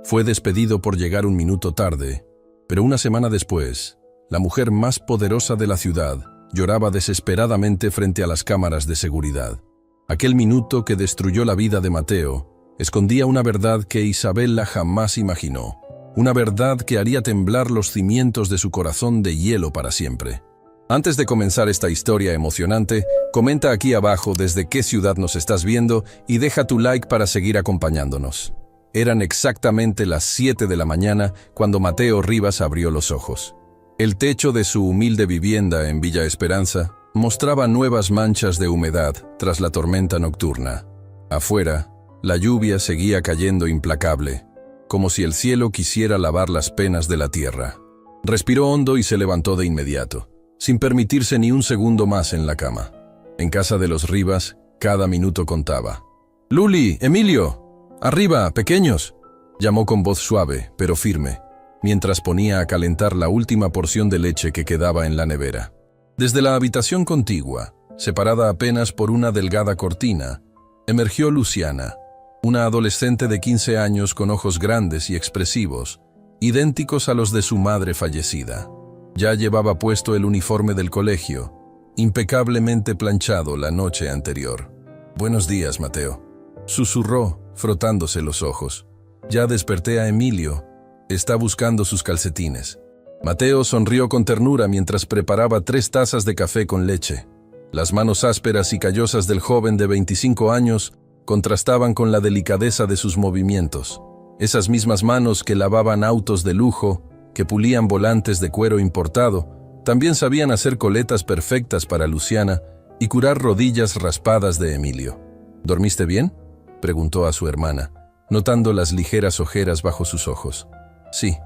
Fue despedido por llegar un minuto tarde, pero una semana después, la mujer más poderosa de la ciudad lloraba desesperadamente frente a las cámaras de seguridad. Aquel minuto que destruyó la vida de Mateo escondía una verdad que Isabella jamás imaginó, una verdad que haría temblar los cimientos de su corazón de hielo para siempre. Antes de comenzar esta historia emocionante, comenta aquí abajo desde qué ciudad nos estás viendo y deja tu like para seguir acompañándonos. Eran exactamente las 7 de la mañana cuando Mateo Rivas abrió los ojos. El techo de su humilde vivienda en Villa Esperanza mostraba nuevas manchas de humedad tras la tormenta nocturna. Afuera, la lluvia seguía cayendo implacable, como si el cielo quisiera lavar las penas de la tierra. Respiró hondo y se levantó de inmediato, sin permitirse ni un segundo más en la cama. En casa de los Rivas, cada minuto contaba. «Luli, Emilio, arriba, pequeños», llamó con voz suave, pero firme, mientras ponía a calentar la última porción de leche que quedaba en la nevera. Desde la habitación contigua, separada apenas por una delgada cortina, emergió Luciana, una adolescente de 15 años con ojos grandes y expresivos, idénticos a los de su madre fallecida. Ya llevaba puesto el uniforme del colegio, impecablemente planchado la noche anterior. «Buenos días, Mateo», susurró, frotándose los ojos. «Ya desperté a Emilio. Está buscando sus calcetines». Mateo sonrió con ternura mientras preparaba 3 tazas de café con leche. Las manos ásperas y callosas del joven de 25 años contrastaban con la delicadeza de sus movimientos. Esas mismas manos que lavaban autos de lujo, que pulían volantes de cuero importado, también sabían hacer coletas perfectas para Luciana y curar rodillas raspadas de Emilio. «¿Dormiste bien?», preguntó a su hermana, notando las ligeras ojeras bajo sus ojos. «Sí»,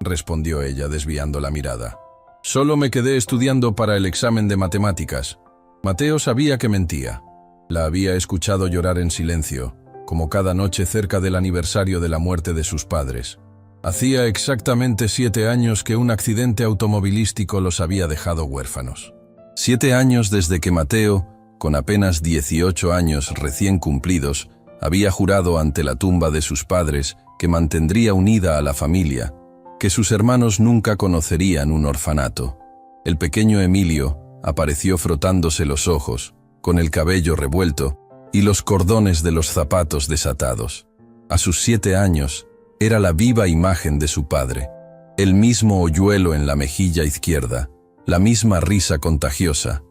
respondió ella, desviando la mirada. «Solo me quedé estudiando para el examen de matemáticas». Mateo sabía que mentía. La había escuchado llorar en silencio, como cada noche cerca del aniversario de la muerte de sus padres. Hacía exactamente 7 años que un accidente automovilístico los había dejado huérfanos. 7 años desde que Mateo, con apenas 18 años recién cumplidos, había jurado ante la tumba de sus padres que mantendría unida a la familia, que sus hermanos nunca conocerían un orfanato. El pequeño Emilio apareció frotándose los ojos, con el cabello revuelto y los cordones de los zapatos desatados. A sus 7 años, era la viva imagen de su padre, el mismo hoyuelo en la mejilla izquierda, la misma risa contagiosa.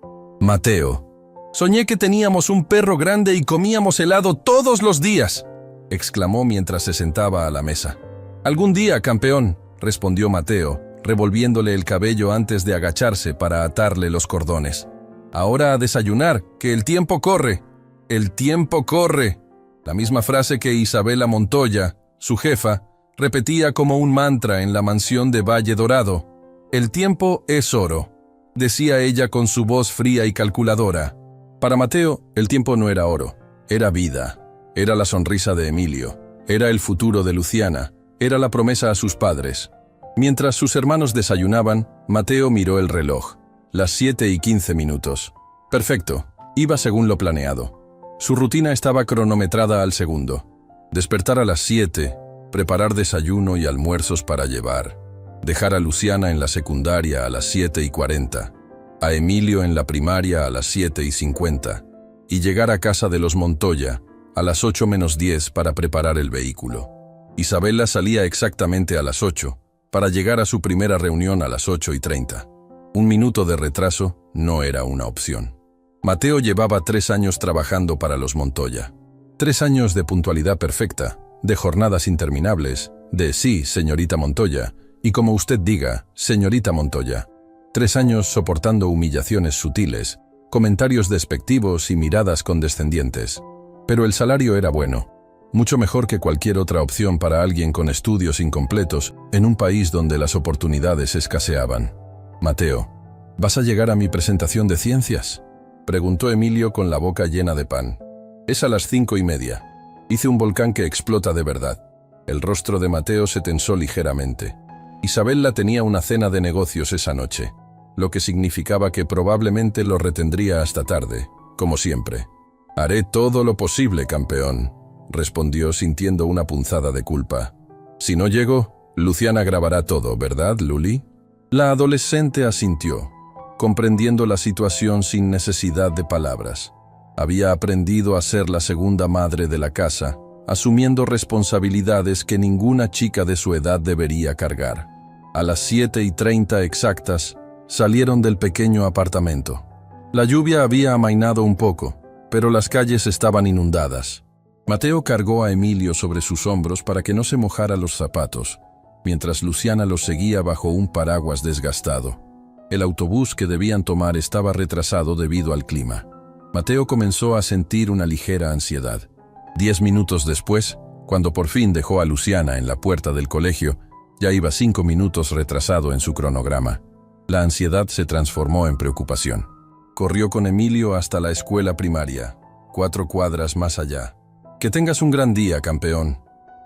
«Mateo, soñé que teníamos un perro grande y comíamos helado todos los días», exclamó mientras se sentaba a la mesa. «Algún día, campeón», respondió Mateo, revolviéndole el cabello antes de agacharse para atarle los cordones. «Ahora a desayunar, que el tiempo corre». «El tiempo corre», la misma frase que Isabella Montoya, su jefa, repetía como un mantra en la mansión de Valle Dorado. «El tiempo es oro», decía ella con su voz fría y calculadora. Para Mateo, el tiempo no era oro, era vida, era la sonrisa de Emilio, era el futuro de Luciana, era la promesa a sus padres. Mientras sus hermanos desayunaban, Mateo miró el reloj. Las 7:15. Perfecto, iba según lo planeado. Su rutina estaba cronometrada al segundo. Despertar a las 7, preparar desayuno y almuerzos para llevar, dejar a Luciana en la secundaria a las 7:40, a Emilio en la primaria a las 7:50 y llegar a casa de los Montoya a las 8:10 para preparar el vehículo. Isabella salía exactamente a las 8 para llegar a su primera reunión a las 8:30. Un minuto de retraso no era una opción. Mateo llevaba 3 años trabajando para los Montoya. 3 años de puntualidad perfecta, de jornadas interminables, de sí, señorita Montoya, y como usted diga, señorita Montoya. 3 años soportando humillaciones sutiles, comentarios despectivos y miradas condescendientes. Pero el salario era bueno, mucho mejor que cualquier otra opción para alguien con estudios incompletos en un país donde las oportunidades escaseaban. «Mateo, ¿vas a llegar a mi presentación de ciencias?», preguntó Emilio con la boca llena de pan. «Es a las 5:30. Hice un volcán que explota de verdad». El rostro de Mateo se tensó ligeramente. Isabella tenía una cena de negocios esa noche, lo que significaba que probablemente lo retendría hasta tarde, como siempre. «Haré todo lo posible, campeón», respondió sintiendo una punzada de culpa. Si no llego, Luciana grabará todo, ¿verdad, Luli? La adolescente asintió, comprendiendo la situación sin necesidad de palabras. Había aprendido a ser la segunda madre de la casa, asumiendo responsabilidades que ninguna chica de su edad debería cargar. A las 7:30 exactas, salieron del pequeño apartamento. La lluvia había amainado un poco, pero las calles estaban inundadas. Mateo cargó a Emilio sobre sus hombros para que no se mojara los zapatos, mientras Luciana los seguía bajo un paraguas desgastado. El autobús que debían tomar estaba retrasado debido al clima. Mateo comenzó a sentir una ligera ansiedad. 10 minutos después, cuando por fin dejó a Luciana en la puerta del colegio, ya iba 5 minutos retrasado en su cronograma. La ansiedad se transformó en preocupación. Corrió con Emilio hasta la escuela primaria, 4 cuadras más allá. «Que tengas un gran día, campeón»,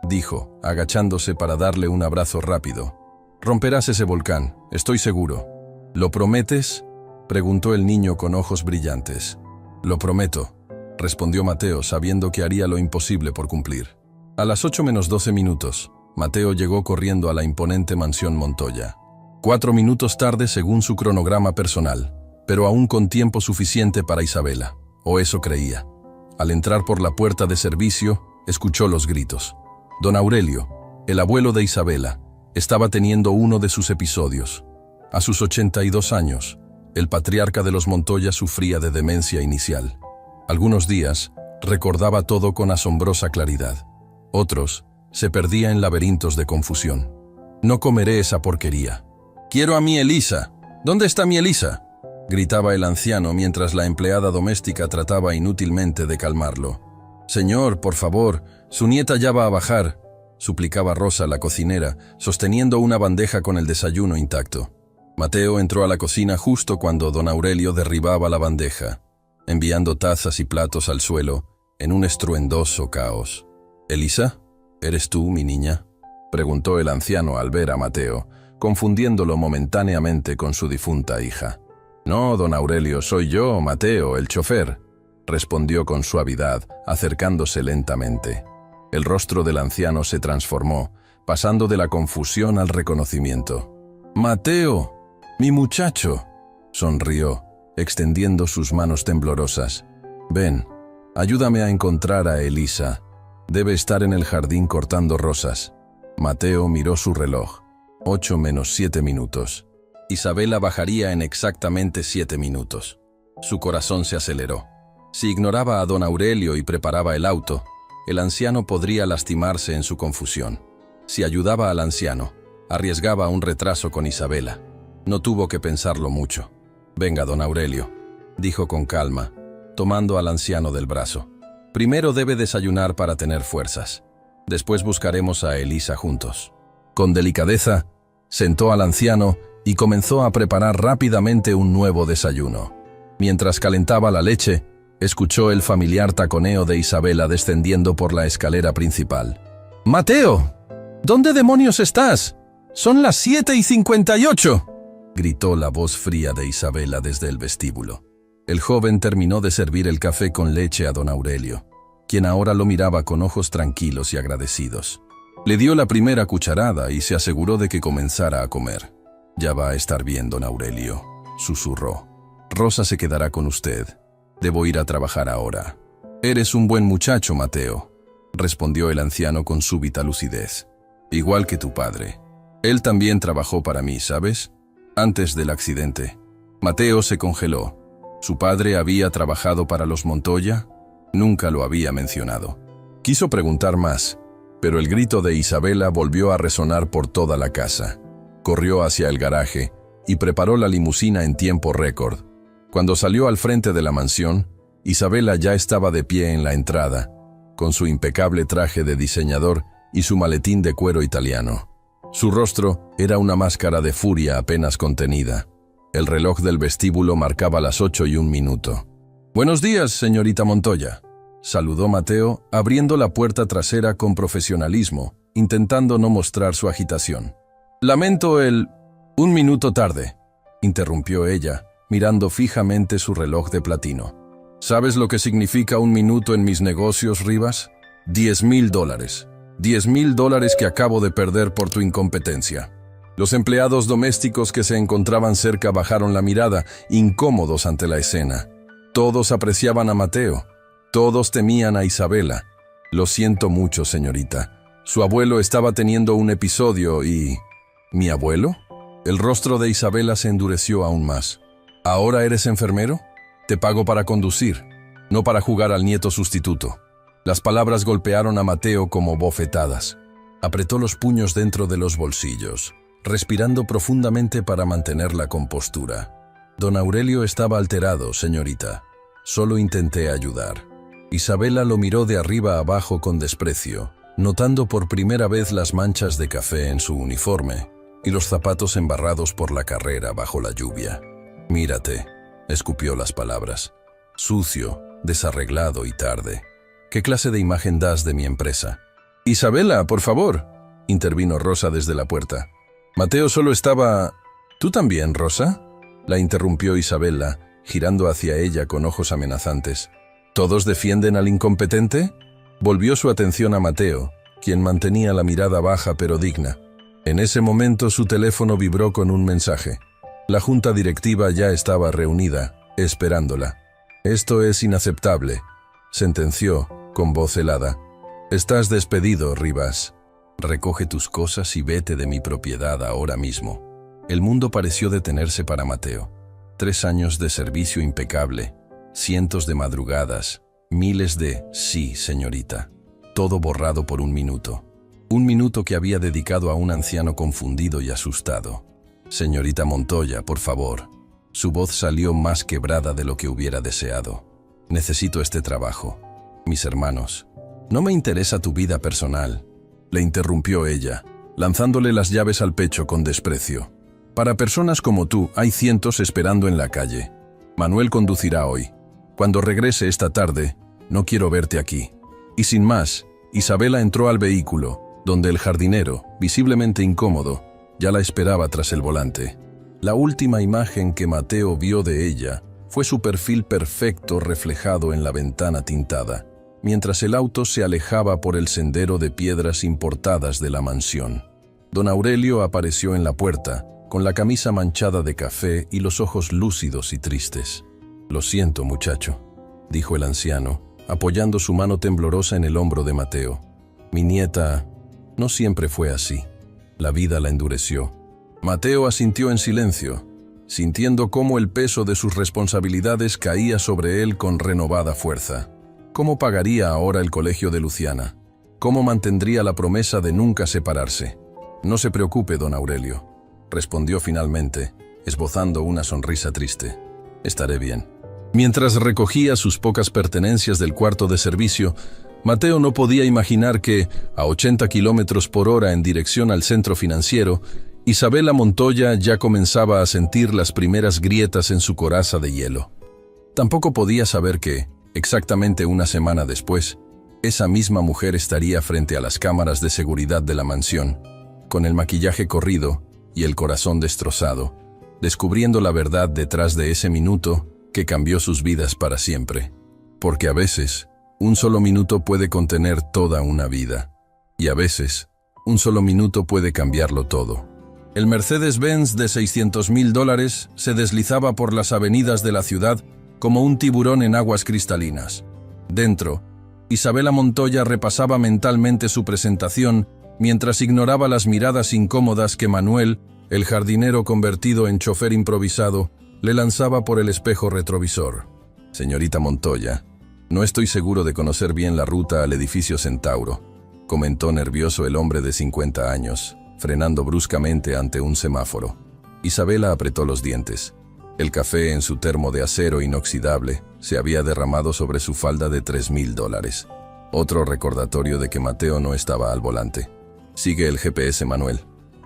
dijo, agachándose para darle un abrazo rápido. «Romperás ese volcán, estoy seguro». «¿Lo prometes?», preguntó el niño con ojos brillantes. «Lo prometo», respondió Mateo, sabiendo que haría lo imposible por cumplir. A las 8:12, Mateo llegó corriendo a la imponente mansión Montoya. 4 minutos tarde según su cronograma personal, pero aún con tiempo suficiente para Isabela, o eso creía. Al entrar por la puerta de servicio, escuchó los gritos. Don Aurelio, el abuelo de Isabela, estaba teniendo uno de sus episodios. A sus 82 años, el patriarca de los Montoya sufría de demencia inicial. Algunos días, recordaba todo con asombrosa claridad. Otros, se perdía en laberintos de confusión. «No comeré esa porquería». «Quiero a mi Elisa. ¿Dónde está mi Elisa?», gritaba el anciano mientras la empleada doméstica trataba inútilmente de calmarlo. «Señor, por favor, su nieta ya va a bajar», suplicaba Rosa, la cocinera, sosteniendo una bandeja con el desayuno intacto. Mateo entró a la cocina justo cuando don Aurelio derribaba la bandeja, enviando tazas y platos al suelo en un estruendoso caos. «¿Elisa? ¿Eres tú, mi niña?», preguntó el anciano al ver a Mateo, confundiéndolo momentáneamente con su difunta hija. «No, don Aurelio, soy yo, Mateo, el chofer», respondió con suavidad, acercándose lentamente. El rostro del anciano se transformó, pasando de la confusión al reconocimiento. «Mateo, mi muchacho», sonrió, extendiendo sus manos temblorosas. «Ven, ayúdame a encontrar a Elisa. Debe estar en el jardín cortando rosas». Mateo miró su reloj. 8:07. Isabela bajaría en exactamente 7 minutos. Su corazón se aceleró. Si ignoraba a don Aurelio y preparaba el auto, el anciano podría lastimarse en su confusión. Si ayudaba al anciano, arriesgaba un retraso con Isabela. No tuvo que pensarlo mucho. «Venga, don Aurelio», dijo con calma, tomando al anciano del brazo. «Primero debe desayunar para tener fuerzas. Después buscaremos a Elisa juntos». Con delicadeza, sentó al anciano y comenzó a preparar rápidamente un nuevo desayuno. Mientras calentaba la leche, escuchó el familiar taconeo de Isabela descendiendo por la escalera principal. «¡Mateo! ¿Dónde demonios estás? Son las 7:58», gritó la voz fría de Isabela desde el vestíbulo. El joven terminó de servir el café con leche a don Aurelio, quien ahora lo miraba con ojos tranquilos y agradecidos. Le dio la primera cucharada y se aseguró de que comenzara a comer. «Ya va a estar bien, don Aurelio», susurró. «Rosa se quedará con usted. Debo ir a trabajar ahora». «Eres un buen muchacho, Mateo», respondió el anciano con súbita lucidez. «Igual que tu padre. Él también trabajó para mí, ¿sabes? Antes del accidente». Mateo se congeló. ¿Su padre había trabajado para los Montoya? Nunca lo había mencionado. Quiso preguntar más, pero el grito de Isabela volvió a resonar por toda la casa. Corrió hacia el garaje y preparó la limusina en tiempo récord. Cuando salió al frente de la mansión, Isabela ya estaba de pie en la entrada, con su impecable traje de diseñador y su maletín de cuero italiano. Su rostro era una máscara de furia apenas contenida. El reloj del vestíbulo marcaba las 8:01. «Buenos días, señorita Montoya», saludó Mateo, abriendo la puerta trasera con profesionalismo, intentando no mostrar su agitación. «Lamento el... 1 minuto tarde», interrumpió ella, mirando fijamente su reloj de platino. «¿Sabes lo que significa 1 minuto en mis negocios, Rivas? $10,000. $10,000 que acabo de perder por tu incompetencia. Los empleados domésticos que se encontraban cerca bajaron la mirada, incómodos ante la escena. Todos apreciaban a Mateo. Todos temían a Isabela. Lo siento mucho, señorita. Su abuelo estaba teniendo un episodio y... ¿Mi abuelo? El rostro de Isabela se endureció aún más. ¿Ahora eres enfermero? Te pago para conducir, no para jugar al nieto sustituto. Las palabras golpearon a Mateo como bofetadas. Apretó los puños dentro de los bolsillos, respirando profundamente para mantener la compostura. Don Aurelio estaba alterado, señorita. Solo intenté ayudar. Isabela lo miró de arriba a abajo con desprecio, notando por primera vez las manchas de café en su uniforme y los zapatos embarrados por la carrera bajo la lluvia. «Mírate», escupió las palabras. «Sucio, desarreglado y tarde. ¿Qué clase de imagen das de mi empresa?» «Isabela, por favor», intervino Rosa desde la puerta. Mateo solo estaba... «¿Tú también, Rosa?», la interrumpió Isabela, girando hacia ella con ojos amenazantes. «¿Todos defienden al incompetente?». Volvió su atención a Mateo, quien mantenía la mirada baja pero digna. En ese momento su teléfono vibró con un mensaje. La junta directiva ya estaba reunida, esperándola. «Esto es inaceptable», sentenció, con voz helada. «Estás despedido, Rivas. Recoge tus cosas y vete de mi propiedad ahora mismo». El mundo pareció detenerse para Mateo. 3 años de servicio impecable, cientos de madrugadas, miles de «sí, señorita». Todo borrado por un minuto. Un minuto que había dedicado a un anciano confundido y asustado. «Señorita Montoya, por favor». Su voz salió más quebrada de lo que hubiera deseado. «Necesito este trabajo. Mis hermanos». «No me interesa tu vida personal», le interrumpió ella, lanzándole las llaves al pecho con desprecio. «Para personas como tú hay cientos esperando en la calle. Manuel conducirá hoy. Cuando regrese esta tarde, no quiero verte aquí». Y sin más, Isabela entró al vehículo, donde el jardinero, visiblemente incómodo, ya la esperaba tras el volante. La última imagen que Mateo vio de ella fue su perfil perfecto reflejado en la ventana tintada, mientras el auto se alejaba por el sendero de piedras importadas de la mansión. Don Aurelio apareció en la puerta, con la camisa manchada de café y los ojos lúcidos y tristes. «Lo siento, muchacho», dijo el anciano, apoyando su mano temblorosa en el hombro de Mateo. «Mi nieta no siempre fue así. La vida la endureció». Mateo asintió en silencio, sintiendo cómo el peso de sus responsabilidades caía sobre él con renovada fuerza. ¿Cómo pagaría ahora el colegio de Luciana? ¿Cómo mantendría la promesa de nunca separarse? «No se preocupe, don Aurelio», respondió finalmente, esbozando una sonrisa triste. «Estaré bien». Mientras recogía sus pocas pertenencias del cuarto de servicio, Mateo no podía imaginar que, a 80 kilómetros por hora en dirección al centro financiero, Isabela Montoya ya comenzaba a sentir las primeras grietas en su coraza de hielo. Tampoco podía saber que, exactamente una semana después, esa misma mujer estaría frente a las cámaras de seguridad de la mansión, con el maquillaje corrido y el corazón destrozado, descubriendo la verdad detrás de ese minuto que cambió sus vidas para siempre. Porque a veces, un solo minuto puede contener toda una vida. Y a veces, un solo minuto puede cambiarlo todo. El Mercedes-Benz de $600,000 se deslizaba por las avenidas de la ciudad como un tiburón en aguas cristalinas. Dentro, Isabela Montoya repasaba mentalmente su presentación mientras ignoraba las miradas incómodas que Manuel, el jardinero convertido en chofer improvisado, le lanzaba por el espejo retrovisor. «Señorita Montoya, no estoy seguro de conocer bien la ruta al edificio Centauro», comentó nervioso el hombre de 50 años, frenando bruscamente ante un semáforo. Isabela apretó los dientes. El café en su termo de acero inoxidable se había derramado sobre su falda de $3,000. Otro recordatorio de que Mateo no estaba al volante. «Sigue el GPS, Manuel»,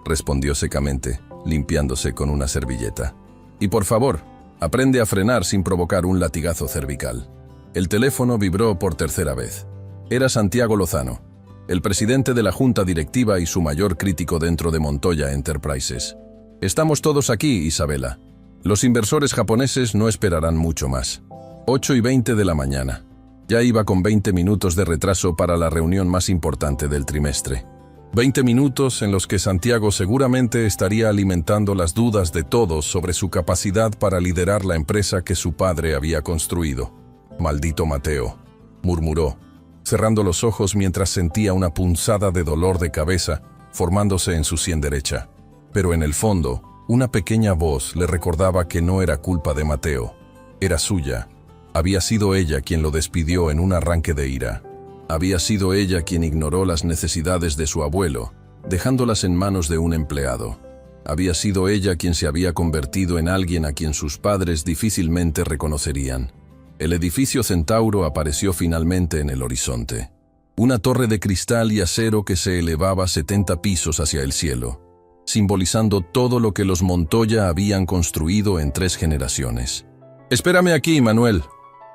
respondió secamente, limpiándose con una servilleta. «Y por favor, aprende a frenar sin provocar un latigazo cervical». El teléfono vibró por tercera vez. Era Santiago Lozano, el presidente de la junta directiva y su mayor crítico dentro de Montoya Enterprises. «Estamos todos aquí, Isabela. Los inversores japoneses no esperarán mucho más». 8:20 de la mañana. Ya iba con 20 minutos de retraso para la reunión más importante del trimestre. 20 minutos en los que Santiago seguramente estaría alimentando las dudas de todos sobre su capacidad para liderar la empresa que su padre había construido. «Maldito Mateo», murmuró, cerrando los ojos mientras sentía una punzada de dolor de cabeza formándose en su sien derecha. Pero en el fondo, una pequeña voz le recordaba que no era culpa de Mateo. Era suya. Había sido ella quien lo despidió en un arranque de ira. Había sido ella quien ignoró las necesidades de su abuelo, dejándolas en manos de un empleado. Había sido ella quien se había convertido en alguien a quien sus padres difícilmente reconocerían. El edificio Centauro apareció finalmente en el horizonte. Una torre de cristal y acero que se elevaba 70 pisos hacia el cielo, simbolizando todo lo que los Montoya habían construido en 3 generaciones. «Espérame aquí, Manuel»,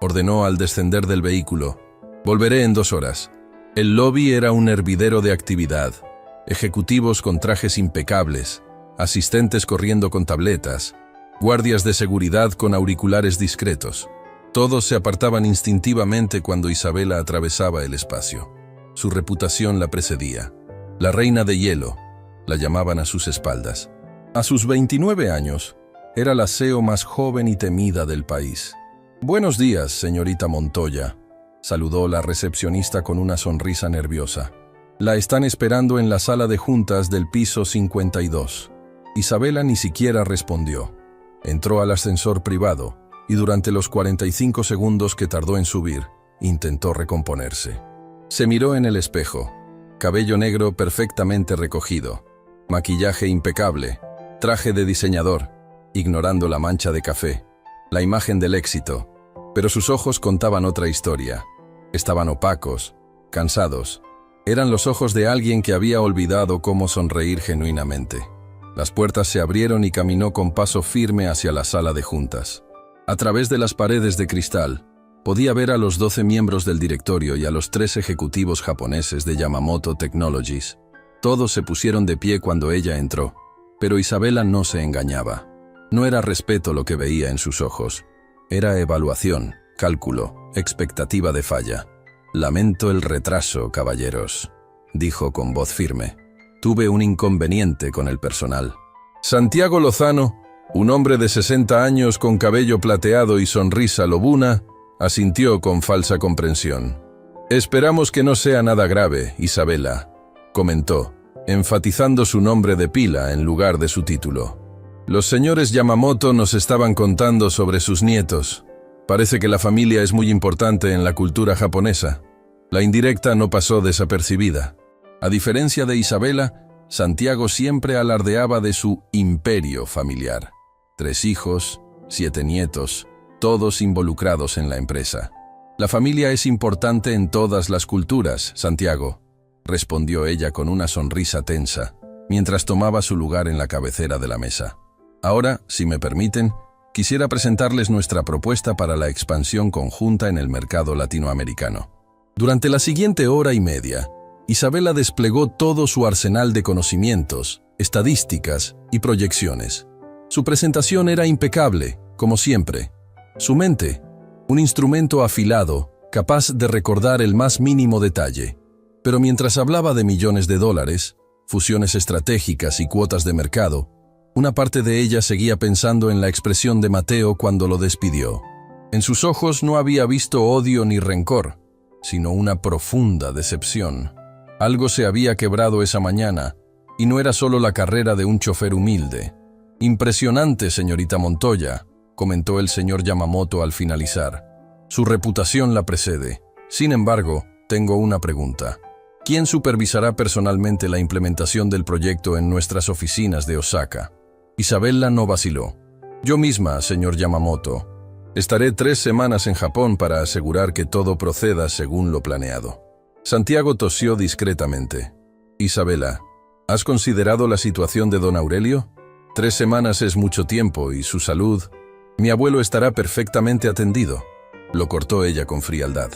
ordenó al descender del vehículo. «Volveré en 2 horas». El lobby era un hervidero de actividad. Ejecutivos con trajes impecables, asistentes corriendo con tabletas, guardias de seguridad con auriculares discretos. Todos se apartaban instintivamente cuando Isabela atravesaba el espacio. Su reputación la precedía. La reina de hielo, la llamaban a sus espaldas. A sus 29 años, era la CEO más joven y temida del país. «Buenos días, señorita Montoya», saludó la recepcionista con una sonrisa nerviosa. «La están esperando en la sala de juntas del piso 52». Isabela ni siquiera respondió. Entró al ascensor privado y durante los 45 segundos que tardó en subir, intentó recomponerse. Se miró en el espejo. Cabello negro perfectamente recogido, maquillaje impecable, traje de diseñador, ignorando la mancha de café, la imagen del éxito. Pero sus ojos contaban otra historia. Estaban opacos, cansados. Eran los ojos de alguien que había olvidado cómo sonreír genuinamente. Las puertas se abrieron y caminó con paso firme hacia la sala de juntas. A través de las paredes de cristal, podía ver a los 12 miembros del directorio y a los 3 ejecutivos japoneses de Yamamoto Technologies. Todos se pusieron de pie cuando ella entró, pero Isabela no se engañaba. No era respeto lo que veía en sus ojos. Era evaluación, cálculo, expectativa de falla. «Lamento el retraso, caballeros», dijo con voz firme. «Tuve un inconveniente con el personal». Santiago Lozano, un hombre de 60 años con cabello plateado y sonrisa lobuna, asintió con falsa comprensión. «Esperamos que no sea nada grave, Isabela», comentó, enfatizando su nombre de pila en lugar de su título. «Los señores Yamamoto nos estaban contando sobre sus nietos. Parece que la familia es muy importante en la cultura japonesa». La indirecta no pasó desapercibida. A diferencia de Isabela, Santiago siempre alardeaba de su imperio familiar. 3 hijos, 7 nietos, todos involucrados en la empresa. «La familia es importante en todas las culturas, Santiago», respondió ella con una sonrisa tensa, mientras tomaba su lugar en la cabecera de la mesa. «Ahora, si me permiten, quisiera presentarles nuestra propuesta para la expansión conjunta en el mercado latinoamericano». Durante la siguiente hora y media, Isabela desplegó todo su arsenal de conocimientos, estadísticas y proyecciones. Su presentación era impecable, como siempre. Su mente, un instrumento afilado, capaz de recordar el más mínimo detalle. Pero mientras hablaba de millones de dólares, fusiones estratégicas y cuotas de mercado, una parte de ella seguía pensando en la expresión de Mateo cuando lo despidió. En sus ojos no había visto odio ni rencor, sino una profunda decepción. Algo se había quebrado esa mañana, y no era solo la carrera de un chofer humilde. «Impresionante, señorita Montoya», comentó el señor Yamamoto al finalizar. «Su reputación la precede. Sin embargo, tengo una pregunta. ¿Quién supervisará personalmente la implementación del proyecto en nuestras oficinas de Osaka?» Isabela no vaciló. «Yo misma, señor Yamamoto. Estaré 3 semanas en Japón para asegurar que todo proceda según lo planeado». Santiago tosió discretamente. «Isabela, ¿has considerado la situación de don Aurelio? 3 semanas es mucho tiempo y su salud. Mi abuelo estará perfectamente atendido», lo cortó ella con frialdad.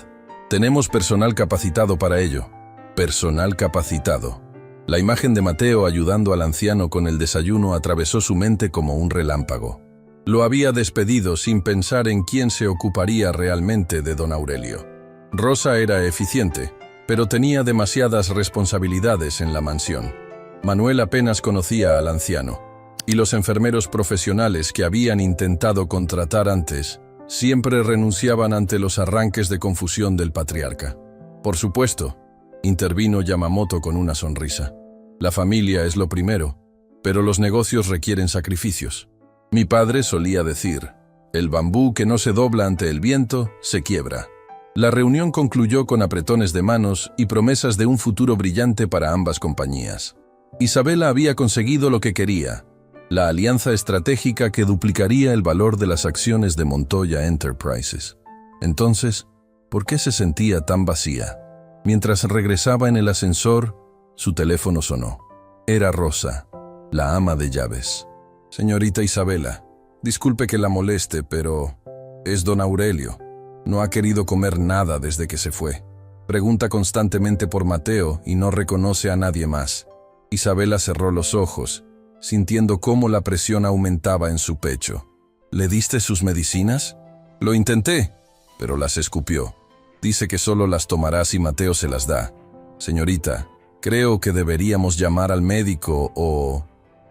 «Tenemos personal capacitado para ello». Personal capacitado. La imagen de Mateo ayudando al anciano con el desayuno atravesó su mente como un relámpago. Lo había despedido sin pensar en quién se ocuparía realmente de don Aurelio. Rosa era eficiente, pero tenía demasiadas responsabilidades en la mansión. Manuel apenas conocía al anciano, y los enfermeros profesionales que habían intentado contratar antes siempre renunciaban ante los arranques de confusión del patriarca. Por supuesto, intervino Yamamoto con una sonrisa. La familia es lo primero, pero los negocios requieren sacrificios. Mi padre solía decir, el bambú que no se dobla ante el viento, se quiebra. La reunión concluyó con apretones de manos y promesas de un futuro brillante para ambas compañías. Isabela había conseguido lo que quería, la alianza estratégica que duplicaría el valor de las acciones de Montoya Enterprises. Entonces, ¿por qué se sentía tan vacía? Mientras regresaba en el ascensor, su teléfono sonó. Era Rosa, la ama de llaves. Señorita Isabela, disculpe que la moleste, pero es don Aurelio. No ha querido comer nada desde que se fue. Pregunta constantemente por Mateo y no reconoce a nadie más. Isabela cerró los ojos, sintiendo cómo la presión aumentaba en su pecho. ¿Le diste sus medicinas? Lo intenté, pero las escupió. Dice que solo las tomará si Mateo se las da. Señorita, creo que deberíamos llamar al médico o...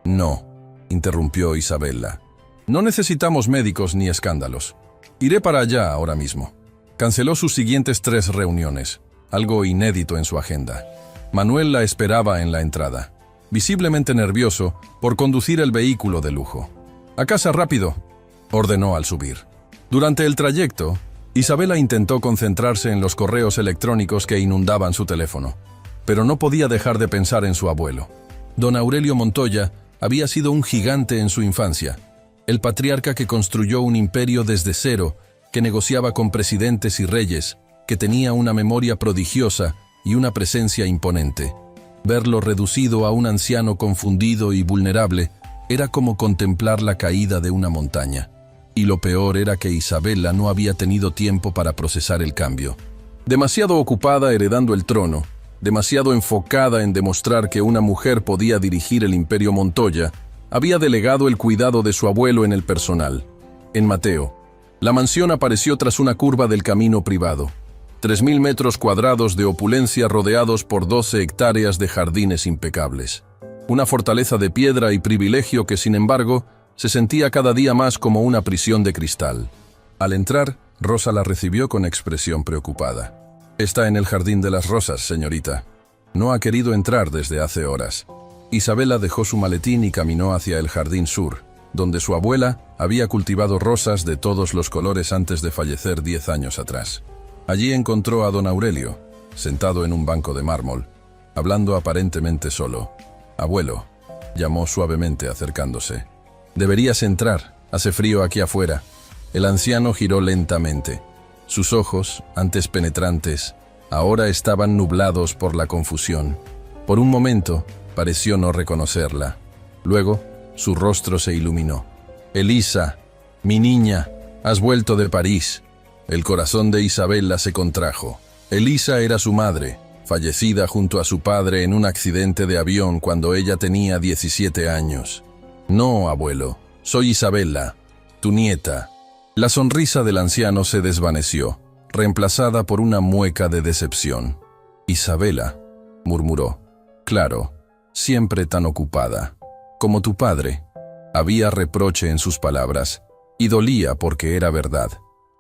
No, interrumpió Isabela. No necesitamos médicos ni escándalos. Iré para allá ahora mismo. Canceló sus siguientes 3 reuniones, algo inédito en su agenda. Manuel la esperaba en la entrada, visiblemente nervioso por conducir el vehículo de lujo. «A casa rápido», ordenó al subir. Durante el trayecto, Isabela intentó concentrarse en los correos electrónicos que inundaban su teléfono, pero no podía dejar de pensar en su abuelo. Don Aurelio Montoya había sido un gigante en su infancia, el patriarca que construyó un imperio desde cero, que negociaba con presidentes y reyes, que tenía una memoria prodigiosa y una presencia imponente. Verlo reducido a un anciano confundido y vulnerable era como contemplar la caída de una montaña. Y lo peor era que Isabela no había tenido tiempo para procesar el cambio. Demasiado ocupada heredando el trono, demasiado enfocada en demostrar que una mujer podía dirigir el imperio Montoya, había delegado el cuidado de su abuelo en el personal. En Mateo, la mansión apareció tras una curva del camino privado. 3.000 metros cuadrados de opulencia rodeados por 12 hectáreas de jardines impecables. Una fortaleza de piedra y privilegio que, sin embargo, se sentía cada día más como una prisión de cristal. Al entrar, Rosa la recibió con expresión preocupada. «Está en el jardín de las rosas, señorita. No ha querido entrar desde hace horas». Isabela dejó su maletín y caminó hacia el jardín sur, donde su abuela había cultivado rosas de todos los colores antes de fallecer 10 años atrás. Allí encontró a don Aurelio, sentado en un banco de mármol, hablando aparentemente solo. «Abuelo», llamó suavemente acercándose. «Deberías entrar, hace frío aquí afuera». El anciano giró lentamente. Sus ojos, antes penetrantes, ahora estaban nublados por la confusión. Por un momento, pareció no reconocerla. Luego, su rostro se iluminó. «Elisa, mi niña, has vuelto de París». El corazón de Isabela se contrajo. Elisa era su madre, fallecida junto a su padre en un accidente de avión cuando ella tenía 17 años. «No, abuelo, soy Isabela, tu nieta». La sonrisa del anciano se desvaneció, reemplazada por una mueca de decepción. «Isabela», murmuró. «Claro, siempre tan ocupada. Como tu padre». Había reproche en sus palabras, y dolía porque era verdad.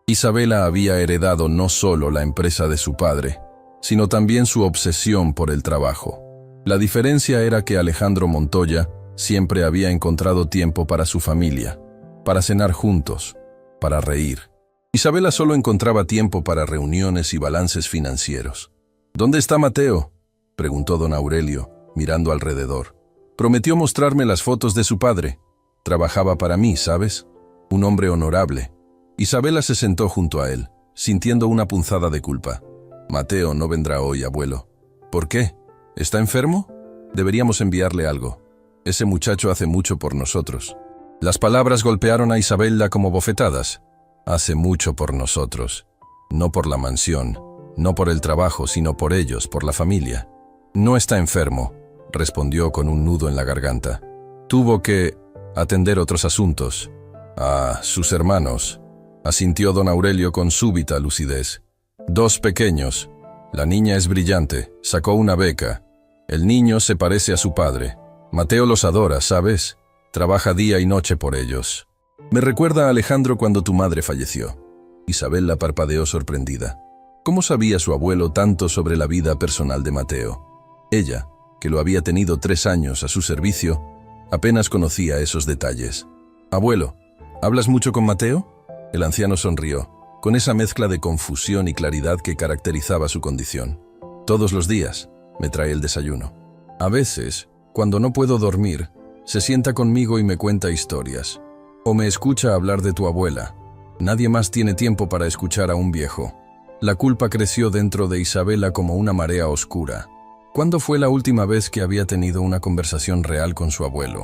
Isabela había heredado no solo la empresa de su padre, sino también su obsesión por el trabajo. La diferencia era que Alejandro Montoya siempre había encontrado tiempo para su familia, para cenar juntos, para reír. Isabela solo encontraba tiempo para reuniones y balances financieros. «¿Dónde está Mateo?», preguntó don Aurelio, mirando alrededor. «Prometió mostrarme las fotos de su padre. Trabajaba para mí, ¿sabes? Un hombre honorable». Isabela se sentó junto a él, sintiendo una punzada de culpa. «Mateo no vendrá hoy, abuelo». «¿Por qué? ¿Está enfermo? Deberíamos enviarle algo. Ese muchacho hace mucho por nosotros». Las palabras golpearon a Isabela como bofetadas. «Hace mucho por nosotros. No por la mansión, no por el trabajo, sino por ellos, por la familia». «No está enfermo», respondió con un nudo en la garganta. «Tuvo que atender otros asuntos». «Ah, sus hermanos», asintió don Aurelio con súbita lucidez. 2 pequeños. La niña es brillante, sacó una beca. El niño se parece a su padre. Mateo los adora, ¿sabes? Trabaja día y noche por ellos. Me recuerda a Alejandro cuando tu madre falleció. Isabela parpadeó sorprendida. ¿Cómo sabía su abuelo tanto sobre la vida personal de Mateo? Ella, que lo había tenido 3 años a su servicio, apenas conocía esos detalles. «Abuelo, ¿hablas mucho con Mateo?». El anciano sonrió, con esa mezcla de confusión y claridad que caracterizaba su condición. «Todos los días me trae el desayuno. A veces, cuando no puedo dormir, se sienta conmigo y me cuenta historias. O me escucha hablar de tu abuela. Nadie más tiene tiempo para escuchar a un viejo». La culpa creció dentro de Isabela como una marea oscura. ¿Cuándo fue la última vez que había tenido una conversación real con su abuelo?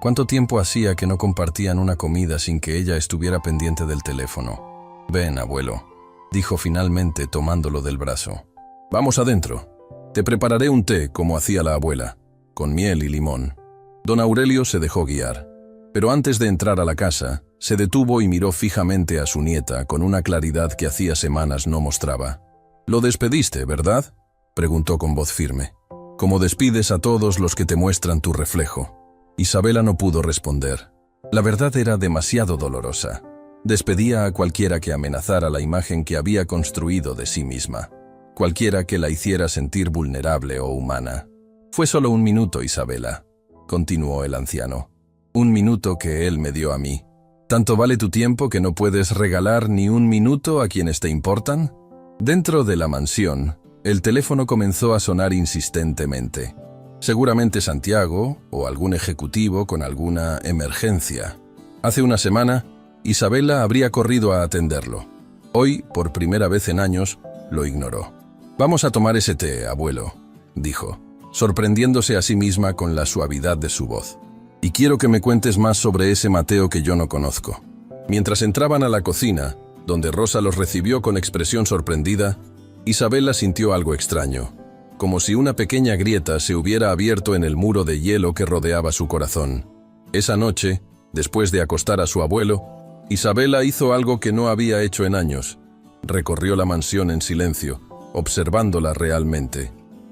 ¿Cuánto tiempo hacía que no compartían una comida sin que ella estuviera pendiente del teléfono? «Ven, abuelo», dijo finalmente tomándolo del brazo. «Vamos adentro. Te prepararé un té como hacía la abuela, con miel y limón». Don Aurelio se dejó guiar. Pero antes de entrar a la casa, se detuvo y miró fijamente a su nieta con una claridad que hacía semanas no mostraba. «Lo despediste, ¿verdad?», preguntó con voz firme. «Como despides a todos los que te muestran tu reflejo». Isabela no pudo responder. La verdad era demasiado dolorosa. Despedía a cualquiera que amenazara la imagen que había construido de sí misma. Cualquiera que la hiciera sentir vulnerable o humana. «Fue solo 1 minuto, Isabela», continuó el anciano. «1 minuto que él me dio a mí. ¿Tanto vale tu tiempo que no puedes regalar ni 1 minuto a quienes te importan?». Dentro de la mansión, el teléfono comenzó a sonar insistentemente. Seguramente Santiago o algún ejecutivo con alguna emergencia. Hace una semana, Isabela habría corrido a atenderlo. Hoy, por primera vez en años, lo ignoró. «Vamos a tomar ese té, abuelo», dijo, sorprendiéndose a sí misma con la suavidad de su voz. «Y quiero que me cuentes más sobre ese Mateo que yo no conozco». Mientras entraban a la cocina, donde Rosa los recibió con expresión sorprendida, Isabela sintió algo extraño, como si una pequeña grieta se hubiera abierto en el muro de hielo que rodeaba su corazón. Esa noche, después de acostar a su abuelo, Isabela hizo algo que no había hecho en años. Recorrió la mansión en silencio, observándola realmente.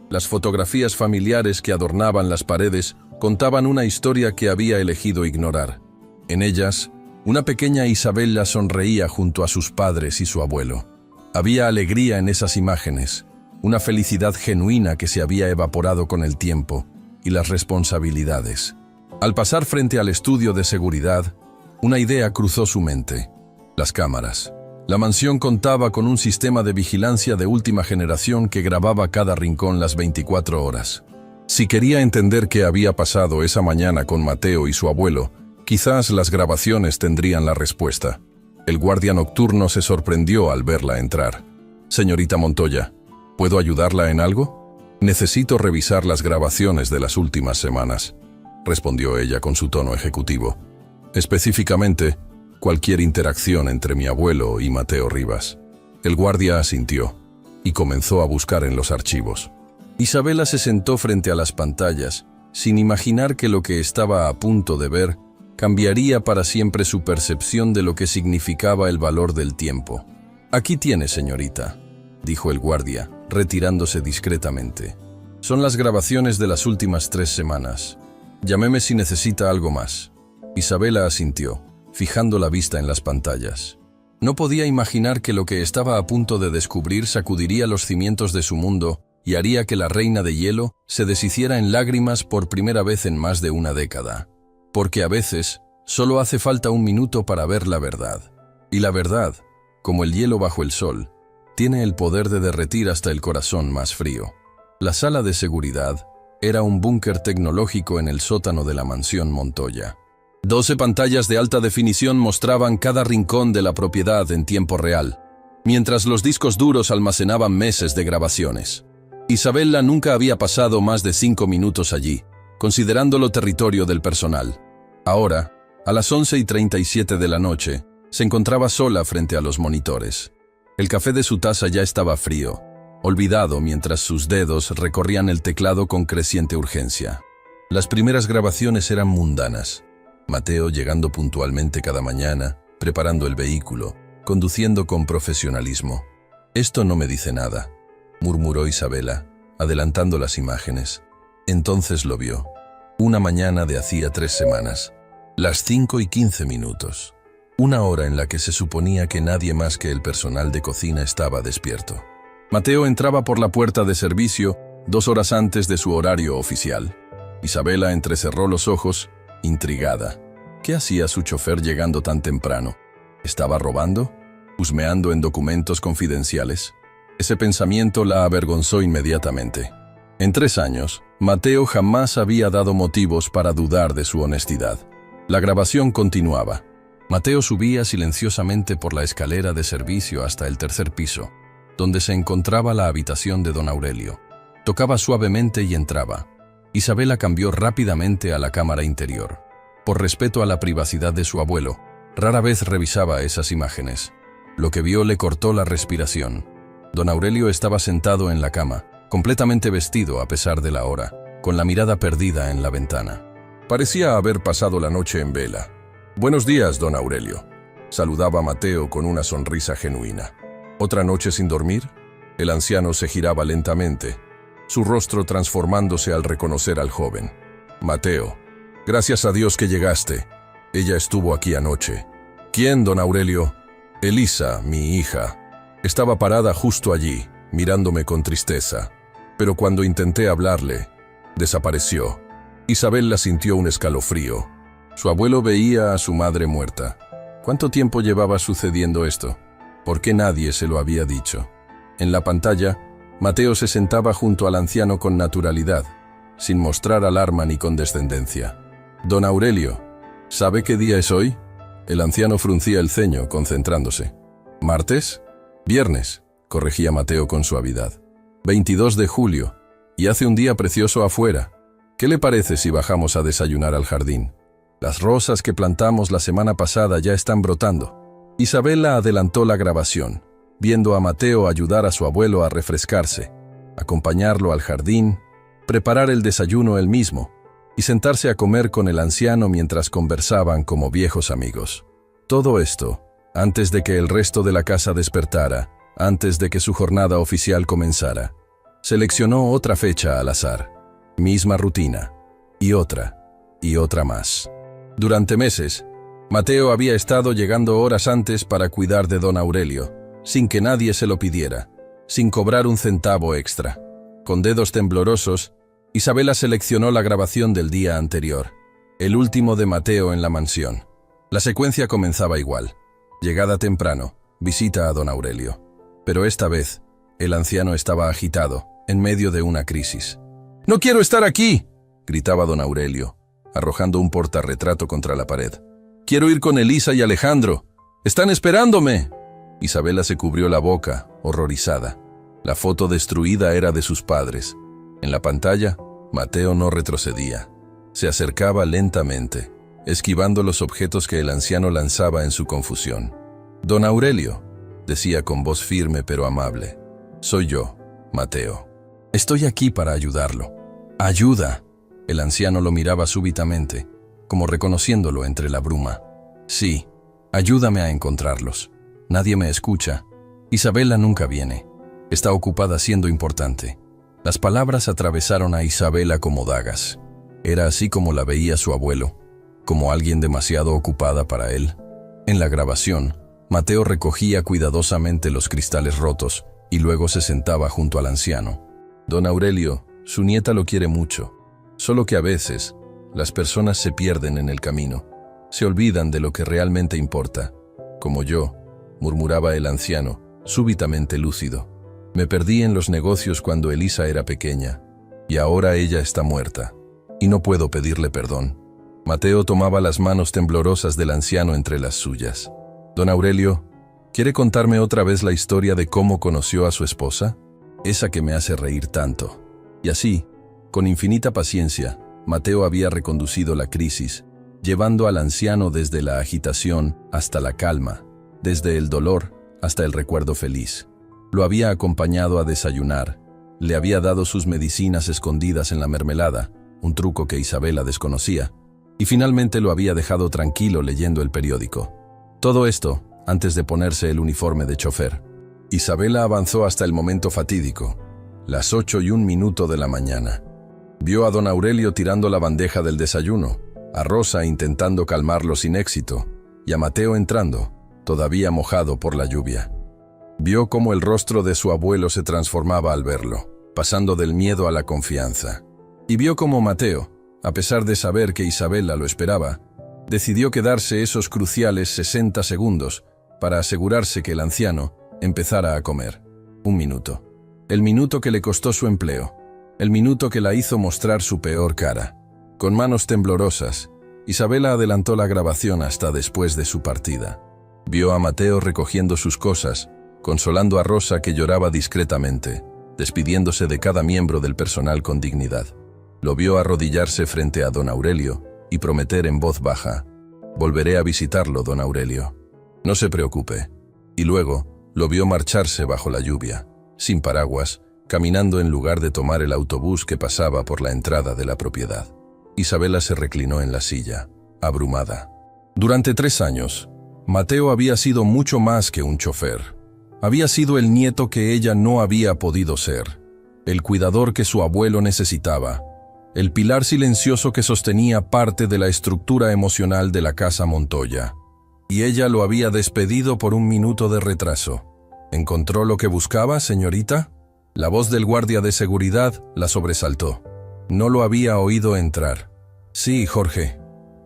Las fotografías familiares que adornaban las paredes contaban una historia que había elegido ignorar. En ellas, una pequeña Isabela sonreía junto a sus padres y su abuelo. Había alegría en esas imágenes, una felicidad genuina que se había evaporado con el tiempo y las responsabilidades. Al pasar frente al estudio de seguridad, una idea cruzó su mente: las cámaras. La mansión contaba con un sistema de vigilancia de última generación que grababa cada rincón las 24 horas. Si quería entender qué había pasado esa mañana con Mateo y su abuelo, quizás las grabaciones tendrían la respuesta. El guardia nocturno se sorprendió al verla entrar. «Señorita Montoya, ¿puedo ayudarla en algo? Necesito revisar las grabaciones de las últimas semanas», respondió ella con su tono ejecutivo. «Específicamente, cualquier interacción entre mi abuelo y Mateo Rivas». El guardia asintió y comenzó a buscar en los archivos. Isabela se sentó frente a las pantallas, sin imaginar que lo que estaba a punto de ver cambiaría para siempre su percepción de lo que significaba el valor del tiempo. «Aquí tiene, señorita», dijo el guardia, retirándose discretamente. «Son las grabaciones de las últimas 3 semanas. Llámeme si necesita algo más». Isabela asintió, fijando la vista en las pantallas. No podía imaginar que lo que estaba a punto de descubrir sacudiría los cimientos de su mundo y haría que la reina de hielo se deshiciera en lágrimas por primera vez en más de una década. Porque a veces solo hace falta 1 minuto para ver la verdad. Y la verdad, como el hielo bajo el sol, tiene el poder de derretir hasta el corazón más frío. La sala de seguridad era un búnker tecnológico en el sótano de la mansión Montoya. 12 pantallas de alta definición mostraban cada rincón de la propiedad en tiempo real, mientras los discos duros almacenaban meses de grabaciones. Isabela nunca había pasado más de 5 minutos allí, considerándolo territorio del personal. Ahora, a las 11:37 de la noche, se encontraba sola frente a los monitores. El café de su taza ya estaba frío, olvidado mientras sus dedos recorrían el teclado con creciente urgencia. Las primeras grabaciones eran mundanas. Mateo llegando puntualmente cada mañana, preparando el vehículo, conduciendo con profesionalismo. Esto no me dice nada, murmuró Isabela, adelantando las imágenes. Entonces lo vio. Una mañana de hacía 3 semanas. Las 5:15. Una hora en la que se suponía que nadie más que el personal de cocina estaba despierto. Mateo entraba por la puerta de servicio 2 horas antes de su horario oficial. Isabela entrecerró los ojos, intrigada. ¿Qué hacía su chofer llegando tan temprano? ¿Estaba robando? ¿Husmeando en documentos confidenciales? Ese pensamiento la avergonzó inmediatamente. En 3 años, Mateo jamás había dado motivos para dudar de su honestidad. La grabación continuaba. Mateo subía silenciosamente por la escalera de servicio hasta el 3er piso, donde se encontraba la habitación de don Aurelio. Tocaba suavemente y entraba. Isabela cambió rápidamente a la cámara interior. Por respeto a la privacidad de su abuelo, rara vez revisaba esas imágenes. Lo que vio le cortó la respiración. Don Aurelio estaba sentado en la cama, completamente vestido a pesar de la hora, con la mirada perdida en la ventana. Parecía haber pasado la noche en vela. «Buenos días, don Aurelio», saludaba Mateo con una sonrisa genuina. ¿Otra noche sin dormir? El anciano se giraba lentamente, su rostro transformándose al reconocer al joven. «Mateo, gracias a Dios que llegaste. Ella estuvo aquí anoche». «¿Quién, don Aurelio?» «Elisa, mi hija. Estaba parada justo allí, mirándome con tristeza. Pero cuando intenté hablarle, desapareció». Isabela sintió un escalofrío. Su abuelo veía a su madre muerta. ¿Cuánto tiempo llevaba sucediendo esto? ¿Por qué nadie se lo había dicho? En la pantalla, Mateo se sentaba junto al anciano con naturalidad, sin mostrar alarma ni condescendencia. «Don Aurelio, ¿sabe qué día es hoy?» El anciano fruncía el ceño, concentrándose. «¿Martes?» «Viernes», corregía Mateo con suavidad. «22 de julio, y hace un día precioso afuera. ¿Qué le parece si bajamos a desayunar al jardín? Las rosas que plantamos la semana pasada ya están brotando». Isabela adelantó la grabación, viendo a Mateo ayudar a su abuelo a refrescarse, acompañarlo al jardín, preparar el desayuno él mismo y sentarse a comer con el anciano mientras conversaban como viejos amigos. Todo esto, antes de que el resto de la casa despertara, antes de que su jornada oficial comenzara. Seleccionó otra fecha al azar, misma rutina, y otra más. Durante meses, Mateo había estado llegando horas antes para cuidar de don Aurelio, sin que nadie se lo pidiera, sin cobrar un centavo extra. Con dedos temblorosos, Isabela seleccionó la grabación del día anterior, el último de Mateo en la mansión. La secuencia comenzaba igual. Llegada temprano, visita a don Aurelio. Pero esta vez, el anciano estaba agitado, en medio de una crisis. «¡No quiero estar aquí!», gritaba don Aurelio, arrojando un portarretrato contra la pared. «Quiero ir con Elisa y Alejandro. ¡Están esperándome!». Isabela se cubrió la boca, horrorizada. La foto destruida era de sus padres. En la pantalla, Mateo no retrocedía. Se acercaba lentamente, esquivando los objetos que el anciano lanzaba en su confusión. «Don Aurelio», decía con voz firme pero amable. «Soy yo, Mateo. Estoy aquí para ayudarlo». «¡Ayuda!». El anciano lo miraba súbitamente, como reconociéndolo entre la bruma. «Sí, ayúdame a encontrarlos. Nadie me escucha. Isabela nunca viene. Está ocupada siendo importante». Las palabras atravesaron a Isabela como dagas. Era así como la veía su abuelo, como alguien demasiado ocupada para él. En la grabación, Mateo recogía cuidadosamente los cristales rotos y luego se sentaba junto al anciano. «Don Aurelio, su nieta lo quiere mucho. Solo que a veces, las personas se pierden en el camino. Se olvidan de lo que realmente importa. Como yo», murmuraba el anciano, súbitamente lúcido. «Me perdí en los negocios cuando Elisa era pequeña, y ahora ella está muerta, y no puedo pedirle perdón». Mateo tomaba las manos temblorosas del anciano entre las suyas. «Don Aurelio, ¿quiere contarme otra vez la historia de cómo conoció a su esposa? Esa que me hace reír tanto». Y así, con infinita paciencia, Mateo había reconducido la crisis, llevando al anciano desde la agitación hasta la calma, desde el dolor hasta el recuerdo feliz. Lo había acompañado a desayunar, le había dado sus medicinas escondidas en la mermelada, un truco que Isabela desconocía, y finalmente lo había dejado tranquilo leyendo el periódico. Todo esto antes de ponerse el uniforme de chofer. Isabela avanzó hasta el momento fatídico, las 8:01 de la mañana. Vio a don Aurelio tirando la bandeja del desayuno, a Rosa intentando calmarlo sin éxito, y a Mateo entrando, todavía mojado por la lluvia. Vio cómo el rostro de su abuelo se transformaba al verlo, pasando del miedo a la confianza. Y vio cómo Mateo, a pesar de saber que Isabela lo esperaba, decidió quedarse esos cruciales 60 segundos para asegurarse que el anciano empezara a comer. 1 minuto. El minuto que le costó su empleo. El minuto que la hizo mostrar su peor cara. Con manos temblorosas, Isabela adelantó la grabación hasta después de su partida. Vio a Mateo recogiendo sus cosas, consolando a Rosa que lloraba discretamente, despidiéndose de cada miembro del personal con dignidad. Lo vio arrodillarse frente a don Aurelio y prometer en voz baja: «Volveré a visitarlo, don Aurelio. No se preocupe». Y luego lo vio marcharse bajo la lluvia, sin paraguas, caminando en lugar de tomar el autobús que pasaba por la entrada de la propiedad. Isabela se reclinó en la silla, abrumada. Durante 3 años, Mateo había sido mucho más que un chofer. Había sido el nieto que ella no había podido ser, el cuidador que su abuelo necesitaba, el pilar silencioso que sostenía parte de la estructura emocional de la casa Montoya. Y ella lo había despedido por 1 minuto de retraso. ¿Encontró lo que buscaba, señorita? La voz del guardia de seguridad la sobresaltó. No lo había oído entrar. «Sí, Jorge.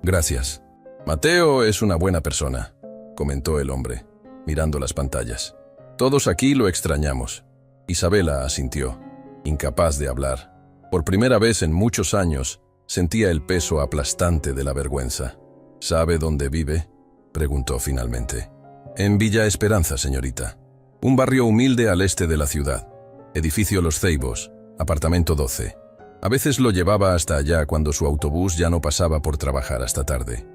Gracias». «Mateo es una buena persona», comentó el hombre, mirando las pantallas. «Todos aquí lo extrañamos». Isabela asintió, incapaz de hablar. Por primera vez en muchos años, sentía el peso aplastante de la vergüenza. «¿Sabe dónde vive?», preguntó finalmente. «En Villa Esperanza, señorita. Un barrio humilde al este de la ciudad. Edificio Los Ceibos, apartamento 12. A veces lo llevaba hasta allá cuando su autobús ya no pasaba por trabajar hasta tarde.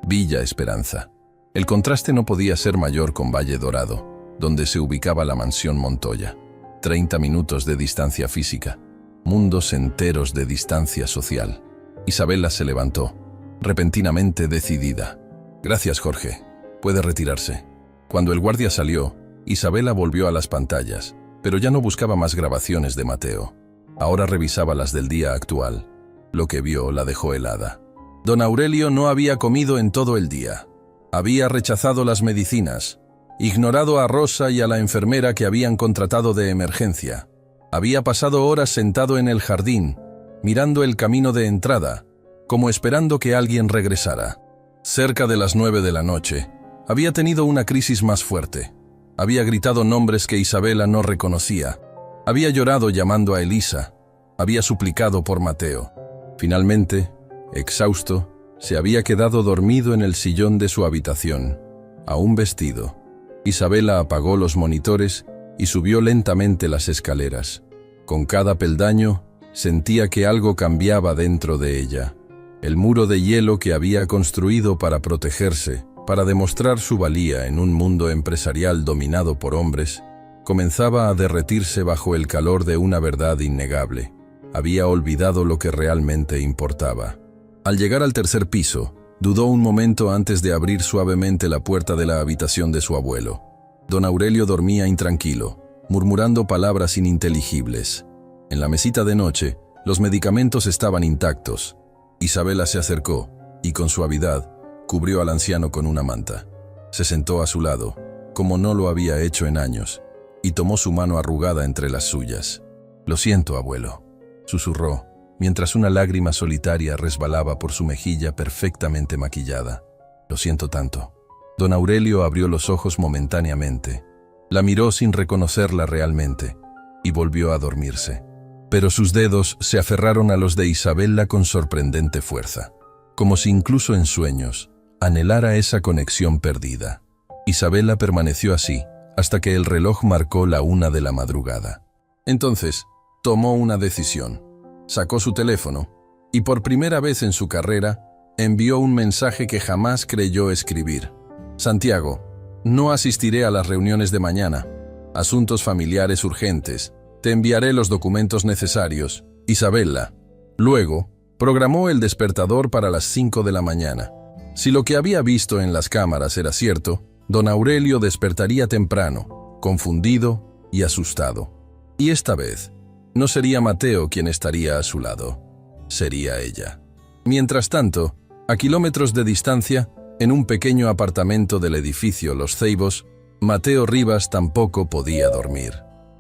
Villa Esperanza. El contraste no podía ser mayor con Valle Dorado, donde se ubicaba la mansión Montoya. 30 minutos de distancia física. Mundos enteros de distancia social. Isabela se levantó, repentinamente decidida. «Gracias, Jorge. Puede retirarse». Cuando el guardia salió, Isabela volvió a las pantallas, pero ya no buscaba más grabaciones de Mateo. Ahora revisaba las del día actual. Lo que vio la dejó helada. Don Aurelio no había comido en todo el día. Había rechazado las medicinas, ignorado a Rosa y a la enfermera que habían contratado de emergencia. Había pasado horas sentado en el jardín, mirando el camino de entrada, como esperando que alguien regresara. Cerca de las 9 de la noche, había tenido una crisis más fuerte. Había gritado nombres que Isabela no reconocía. Había llorado llamando a Elisa. Había suplicado por Mateo. Finalmente, exhausto, se había quedado dormido en el sillón de su habitación, aún vestido. Isabela apagó los monitores y subió lentamente las escaleras. Con cada peldaño, sentía que algo cambiaba dentro de ella. El muro de hielo que había construido para protegerse, para demostrar su valía en un mundo empresarial dominado por hombres, comenzaba a derretirse bajo el calor de una verdad innegable. Había olvidado lo que realmente importaba. Al llegar al 3er piso, dudó un momento antes de abrir suavemente la puerta de la habitación de su abuelo. Don Aurelio dormía intranquilo, murmurando palabras ininteligibles. En la mesita de noche, los medicamentos estaban intactos. Isabela se acercó y, con suavidad, cubrió al anciano con una manta. Se sentó a su lado, como no lo había hecho en años, y tomó su mano arrugada entre las suyas. «Lo siento, abuelo», susurró, mientras una lágrima solitaria resbalaba por su mejilla perfectamente maquillada. «Lo siento tanto». Don Aurelio abrió los ojos momentáneamente. La miró sin reconocerla realmente, y volvió a dormirse. Pero sus dedos se aferraron a los de Isabela con sorprendente fuerza, como si incluso en sueños anhelara esa conexión perdida. Isabela permaneció así, hasta que el reloj marcó la 1 de la madrugada. Entonces, tomó una decisión. Sacó su teléfono, y por primera vez en su carrera, envió un mensaje que jamás creyó escribir. «Santiago, no asistiré a las reuniones de mañana. Asuntos familiares urgentes. Te enviaré los documentos necesarios. Isabela». Luego, programó el despertador para las 5 de la mañana. Si lo que había visto en las cámaras era cierto, don Aurelio despertaría temprano, confundido y asustado. Y esta vez, no sería Mateo quien estaría a su lado, sería ella. Mientras tanto, a kilómetros de distancia, en un pequeño apartamento del edificio Los Ceibos, Mateo Rivas tampoco podía dormir.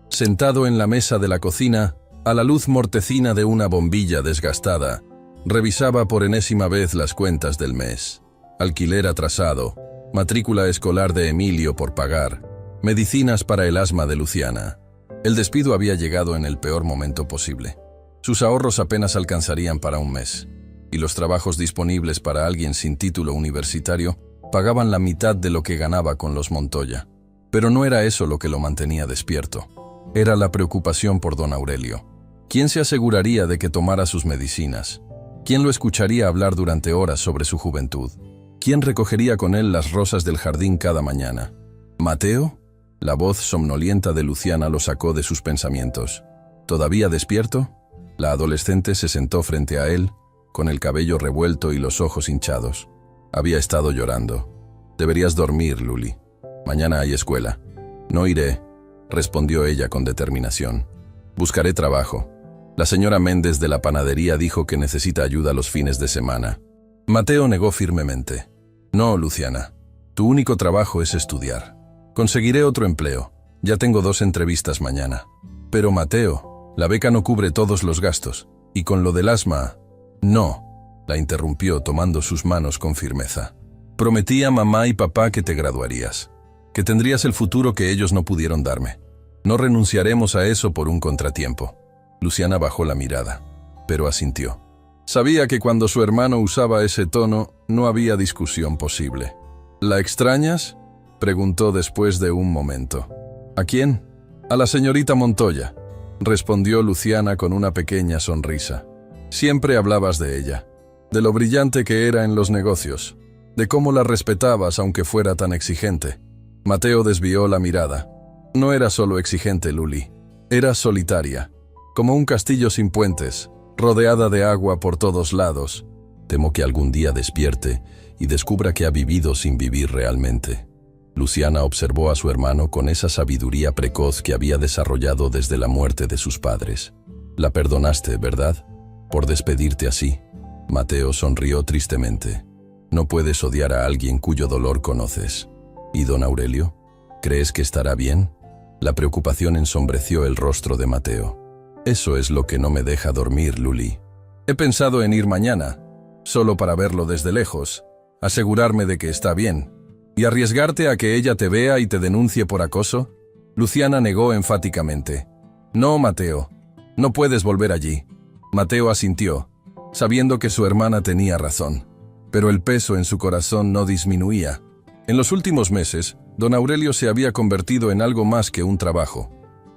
Sentado en la mesa de la cocina, a la luz mortecina de una bombilla desgastada, revisaba por enésima vez las cuentas del mes. Alquiler atrasado, matrícula escolar de Emilio por pagar, medicinas para el asma de Luciana. El despido había llegado en el peor momento posible. Sus ahorros apenas alcanzarían para un mes, y los trabajos disponibles para alguien sin título universitario pagaban la mitad de lo que ganaba con los Montoya. Pero no era eso lo que lo mantenía despierto. Era la preocupación por don Aurelio. ¿Quién se aseguraría de que tomara sus medicinas? ¿Quién lo escucharía hablar durante horas sobre su juventud? ¿Quién recogería con él las rosas del jardín cada mañana? ¿Mateo? La voz somnolienta de Luciana lo sacó de sus pensamientos. ¿Todavía despierto? La adolescente se sentó frente a él, con el cabello revuelto y los ojos hinchados. Había estado llorando. Deberías dormir, Luli. Mañana hay escuela. No iré, respondió ella con determinación. Buscaré trabajo. La señora Méndez de la panadería dijo que necesita ayuda los fines de semana. Mateo negó firmemente. No, Luciana. Tu único trabajo es estudiar. Conseguiré otro empleo. Ya tengo 2 entrevistas mañana. Pero Mateo, la beca no cubre todos los gastos. Y con lo del asma... No, la interrumpió tomando sus manos con firmeza. Prometí a mamá y papá que te graduarías, que tendrías el futuro que ellos no pudieron darme. No renunciaremos a eso por un contratiempo. Luciana bajó la mirada, pero asintió. Sabía que cuando su hermano usaba ese tono, no había discusión posible. ¿La extrañas?, preguntó después de un momento. ¿A quién? A la señorita Montoya, respondió Luciana con una pequeña sonrisa. Siempre hablabas de ella, de lo brillante que era en los negocios, de cómo la respetabas aunque fuera tan exigente. Mateo desvió la mirada. No era solo exigente, Luli. Era solitaria, como un castillo sin puentes, rodeada de agua por todos lados. Temo que algún día despierte y descubra que ha vivido sin vivir realmente. Luciana observó a su hermano con esa sabiduría precoz que había desarrollado desde la muerte de sus padres. La perdonaste, ¿verdad?, por despedirte así. Mateo sonrió tristemente. No puedes odiar a alguien cuyo dolor conoces. ¿Y don Aurelio? ¿Crees que estará bien? La preocupación ensombreció el rostro de Mateo. Eso es lo que no me deja dormir, Luli. He pensado en ir mañana, solo para verlo desde lejos, asegurarme de que está bien. ¿Y arriesgarte a que ella te vea y te denuncie por acoso? Luciana negó enfáticamente. No, Mateo, no puedes volver allí. Mateo asintió, sabiendo que su hermana tenía razón, pero el peso en su corazón no disminuía. En los últimos meses, don Aurelio se había convertido en algo más que un trabajo.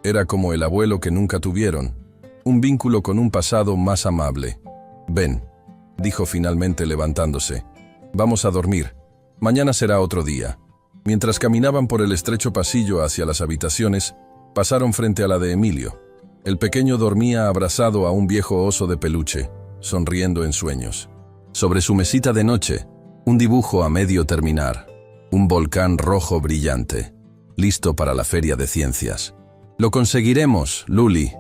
Era como el abuelo que nunca tuvieron, un vínculo con un pasado más amable. Ven, dijo finalmente levantándose. Vamos a dormir. Mañana será otro día. Mientras caminaban por el estrecho pasillo hacia las habitaciones, pasaron frente a la de Emilio. El pequeño dormía abrazado a un viejo oso de peluche, sonriendo en sueños. Sobre su mesita de noche, un dibujo a medio terminar, un volcán rojo brillante, listo para la feria de ciencias. «Lo conseguiremos, Luli»,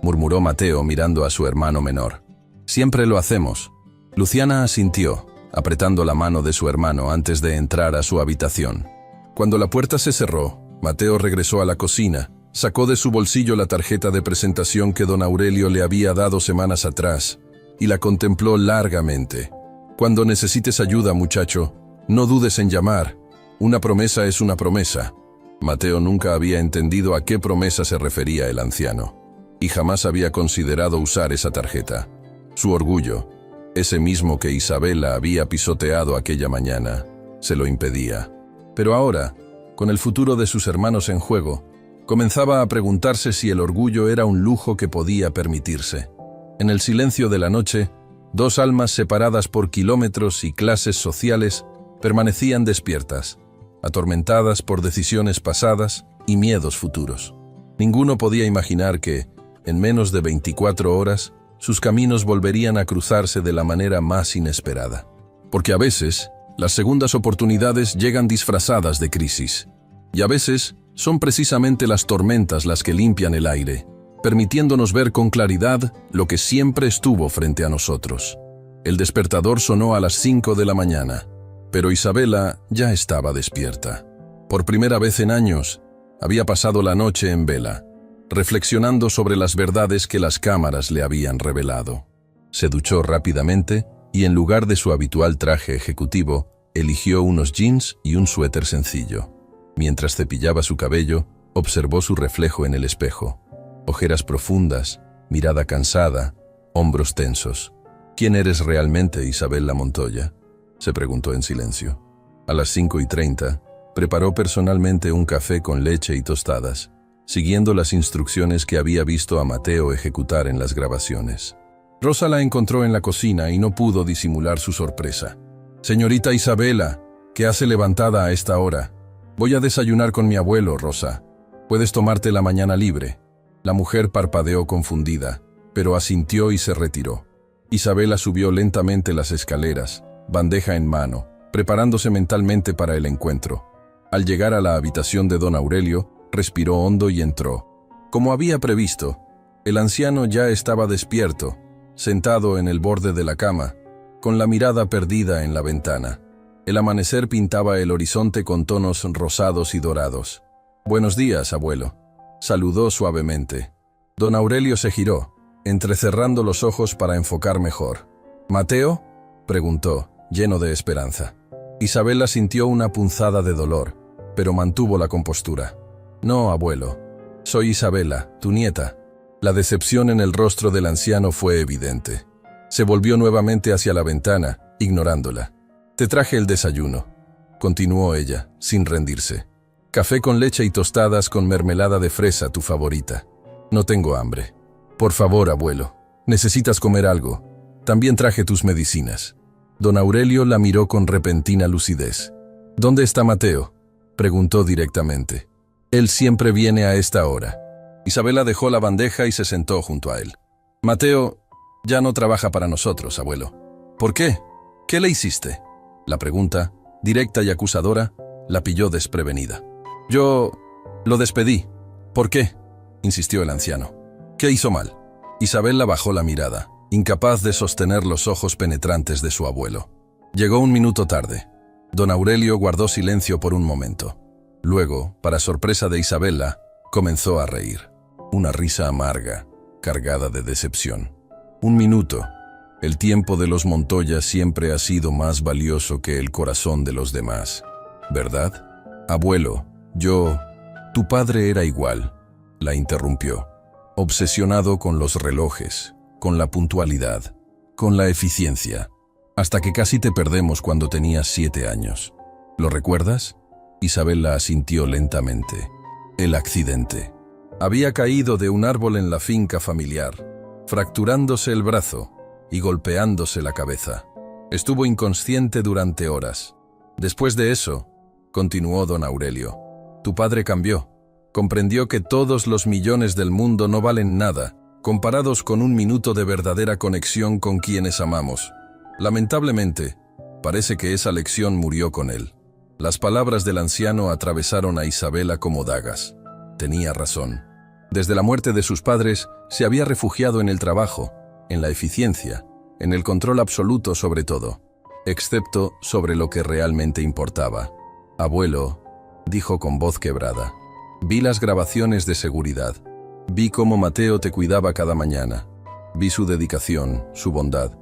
murmuró Mateo mirando a su hermano menor. «Siempre lo hacemos». Luciana asintió, apretando la mano de su hermano antes de entrar a su habitación. Cuando la puerta se cerró, Mateo regresó a la cocina, sacó de su bolsillo la tarjeta de presentación que don Aurelio le había dado semanas atrás y la contempló largamente. «Cuando necesites ayuda, muchacho, no dudes en llamar. Una promesa es una promesa». Mateo nunca había entendido a qué promesa se refería el anciano, y jamás había considerado usar esa tarjeta. Su orgullo, ese mismo que Isabela había pisoteado aquella mañana, se lo impedía. Pero ahora, con el futuro de sus hermanos en juego, comenzaba a preguntarse si el orgullo era un lujo que podía permitirse. En el silencio de la noche, 2 almas separadas por kilómetros y clases sociales permanecían despiertas, atormentadas por decisiones pasadas y miedos futuros. Ninguno podía imaginar que, en menos de 24 horas, sus caminos volverían a cruzarse de la manera más inesperada. Porque a veces, las segundas oportunidades llegan disfrazadas de crisis, y a veces, Son precisamente las tormentas las que limpian el aire, permitiéndonos ver con claridad lo que siempre estuvo frente a nosotros. El despertador sonó a las 5 de la mañana, pero Isabela ya estaba despierta. Por primera vez en años, había pasado la noche en vela, reflexionando sobre las verdades que las cámaras le habían revelado. Se duchó rápidamente y en lugar de su habitual traje ejecutivo, eligió unos jeans y un suéter sencillo. Mientras cepillaba su cabello, observó su reflejo en el espejo. Ojeras profundas, mirada cansada, hombros tensos. ¿Quién eres realmente, Isabela Montoya?, se preguntó en silencio. A las 5:30, preparó personalmente un café con leche y tostadas, siguiendo las instrucciones que había visto a Mateo ejecutar en las grabaciones. Rosa la encontró en la cocina y no pudo disimular su sorpresa. «Señorita Isabela, ¿qué hace levantada a esta hora? Voy a desayunar con mi abuelo, Rosa. Puedes tomarte la mañana libre». La mujer parpadeó confundida, pero asintió y se retiró. Isabela subió lentamente las escaleras, bandeja en mano, preparándose mentalmente para el encuentro. Al llegar a la habitación de don Aurelio, respiró hondo y entró. Como había previsto, el anciano ya estaba despierto, sentado en el borde de la cama, con la mirada perdida en la ventana. El amanecer pintaba el horizonte con tonos rosados y dorados. «Buenos días, abuelo», saludó suavemente. Don Aurelio se giró, entrecerrando los ojos para enfocar mejor. «¿Mateo?», preguntó, lleno de esperanza. Isabela sintió una punzada de dolor, pero mantuvo la compostura. «No, abuelo. Soy Isabela, tu nieta». La decepción en el rostro del anciano fue evidente. Se volvió nuevamente hacia la ventana, ignorándola. «Te traje el desayuno», continuó ella, sin rendirse. «Café con leche y tostadas con mermelada de fresa, tu favorita. No tengo hambre». «Por favor, abuelo, necesitas comer algo. También traje tus medicinas». Don Aurelio la miró con repentina lucidez. «¿Dónde está Mateo?», preguntó directamente. «Él siempre viene a esta hora». Isabela dejó la bandeja y se sentó junto a él. «Mateo ya no trabaja para nosotros, abuelo». «¿Por qué? ¿Qué le hiciste?». La pregunta, directa y acusadora, la pilló desprevenida. «Yo lo despedí». «¿Por qué?», insistió el anciano. «¿Qué hizo mal?». Isabela bajó la mirada, incapaz de sostener los ojos penetrantes de su abuelo. Llegó un minuto tarde. Don Aurelio guardó silencio por un momento. Luego, para sorpresa de Isabela, comenzó a reír. Una risa amarga, cargada de decepción. «Un minuto. El tiempo de los Montoya siempre ha sido más valioso que el corazón de los demás, ¿verdad?». «Abuelo, tu padre era igual», la interrumpió. «Obsesionado con los relojes, con la puntualidad, con la eficiencia, hasta que casi te perdemos cuando tenías 7 años. ¿Lo recuerdas?». Isabela asintió lentamente. El accidente. Había caído de un árbol en la finca familiar, fracturándose el brazo y golpeándose la cabeza. Estuvo inconsciente durante horas. Después de eso, continuó don Aurelio, tu padre cambió. Comprendió que todos los millones del mundo no valen nada, comparados con un minuto de verdadera conexión con quienes amamos. Lamentablemente, parece que esa lección murió con él. Las palabras del anciano atravesaron a Isabela como dagas. Tenía razón. Desde la muerte de sus padres, se había refugiado en el trabajo, en la eficiencia, en el control absoluto sobre todo, excepto sobre lo que realmente importaba. «Abuelo», dijo con voz quebrada, «vi las grabaciones de seguridad. Vi cómo Mateo te cuidaba cada mañana. Vi su dedicación, su bondad,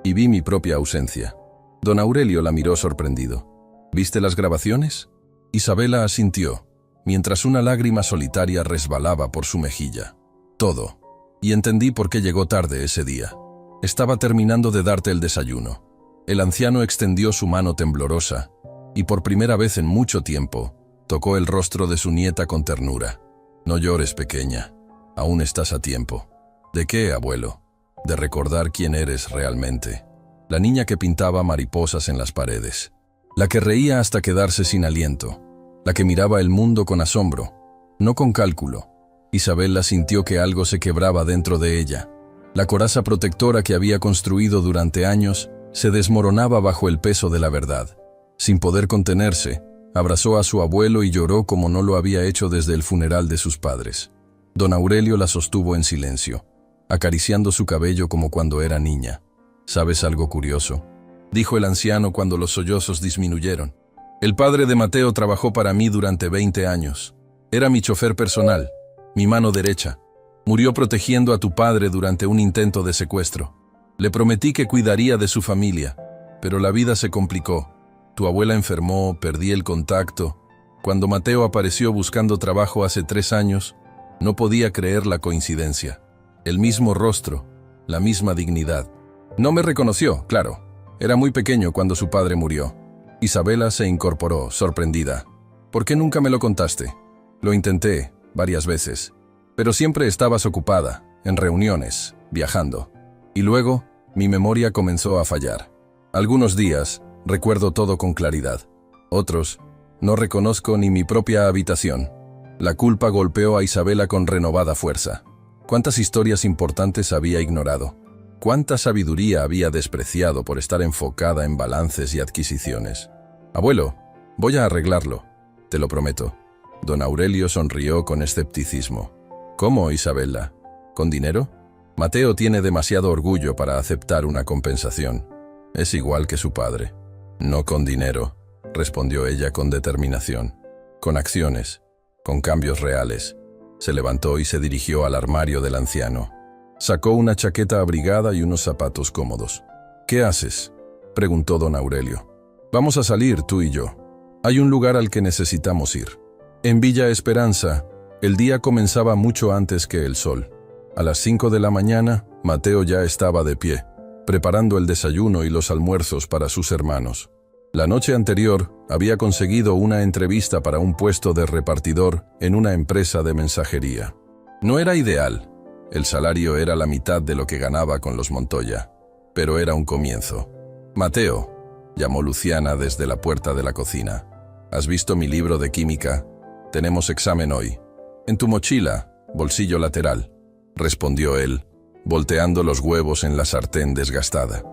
y vi mi propia ausencia». Don Aurelio la miró sorprendido. «¿Viste las grabaciones?». Isabela asintió, mientras una lágrima solitaria resbalaba por su mejilla. «Todo. Y entendí por qué llegó tarde ese día. Estaba terminando de darte el desayuno». El anciano extendió su mano temblorosa, y por primera vez en mucho tiempo, tocó el rostro de su nieta con ternura. «No llores, pequeña. Aún estás a tiempo». «¿De qué, abuelo?». «De recordar quién eres realmente. La niña que pintaba mariposas en las paredes. La que reía hasta quedarse sin aliento. La que miraba el mundo con asombro, no con cálculo». Isabela sintió que algo se quebraba dentro de ella. La coraza protectora que había construido durante años se desmoronaba bajo el peso de la verdad. Sin poder contenerse, Abrazó a su abuelo y lloró como no lo había hecho desde el funeral de sus padres. Don Aurelio la sostuvo en silencio, acariciando su cabello como cuando era niña. «¿Sabes algo curioso?», dijo el anciano cuando los sollozos disminuyeron. «El padre de Mateo trabajó para mí durante 20 años. Era mi chofer personal, mi mano derecha. Murió protegiendo a tu padre durante un intento de secuestro. Le prometí que cuidaría de su familia, pero la vida se complicó. Tu abuela enfermó, perdí el contacto. Cuando Mateo apareció buscando trabajo hace 3 años, no podía creer la coincidencia. El mismo rostro, la misma dignidad. No me reconoció, claro. Era muy pequeño cuando su padre murió». Isabela se incorporó, sorprendida. «¿Por qué nunca me lo contaste?». «Lo intenté, varias veces. Pero siempre estabas ocupada, en reuniones, viajando. Y luego, mi memoria comenzó a fallar. Algunos días, recuerdo todo con claridad. Otros, no reconozco ni mi propia habitación». La culpa golpeó a Isabela con renovada fuerza. ¿Cuántas historias importantes había ignorado? ¿Cuánta sabiduría había despreciado por estar enfocada en balances y adquisiciones? «Abuelo, voy a arreglarlo, te lo prometo». Don Aurelio sonrió con escepticismo. «¿Cómo, Isabela? ¿Con dinero?». «Mateo tiene demasiado orgullo para aceptar una compensación. Es igual que su padre». «No con dinero», respondió ella con determinación. «Con acciones, con cambios reales». Se levantó y se dirigió al armario del anciano. Sacó una chaqueta abrigada y unos zapatos cómodos. «¿Qué haces?», preguntó don Aurelio. «Vamos a salir, tú y yo. Hay un lugar al que necesitamos ir». En Villa Esperanza, el día comenzaba mucho antes que el sol. A las 5 de la mañana, Mateo ya estaba de pie, preparando el desayuno y los almuerzos para sus hermanos. La noche anterior, había conseguido una entrevista para un puesto de repartidor en una empresa de mensajería. No era ideal. El salario era la mitad de lo que ganaba con los Montoya, pero era un comienzo. «Mateo», llamó Luciana desde la puerta de la cocina. «¿Has visto mi libro de química? Tenemos examen hoy». «En tu mochila, bolsillo lateral», respondió él, volteando los huevos en la sartén desgastada.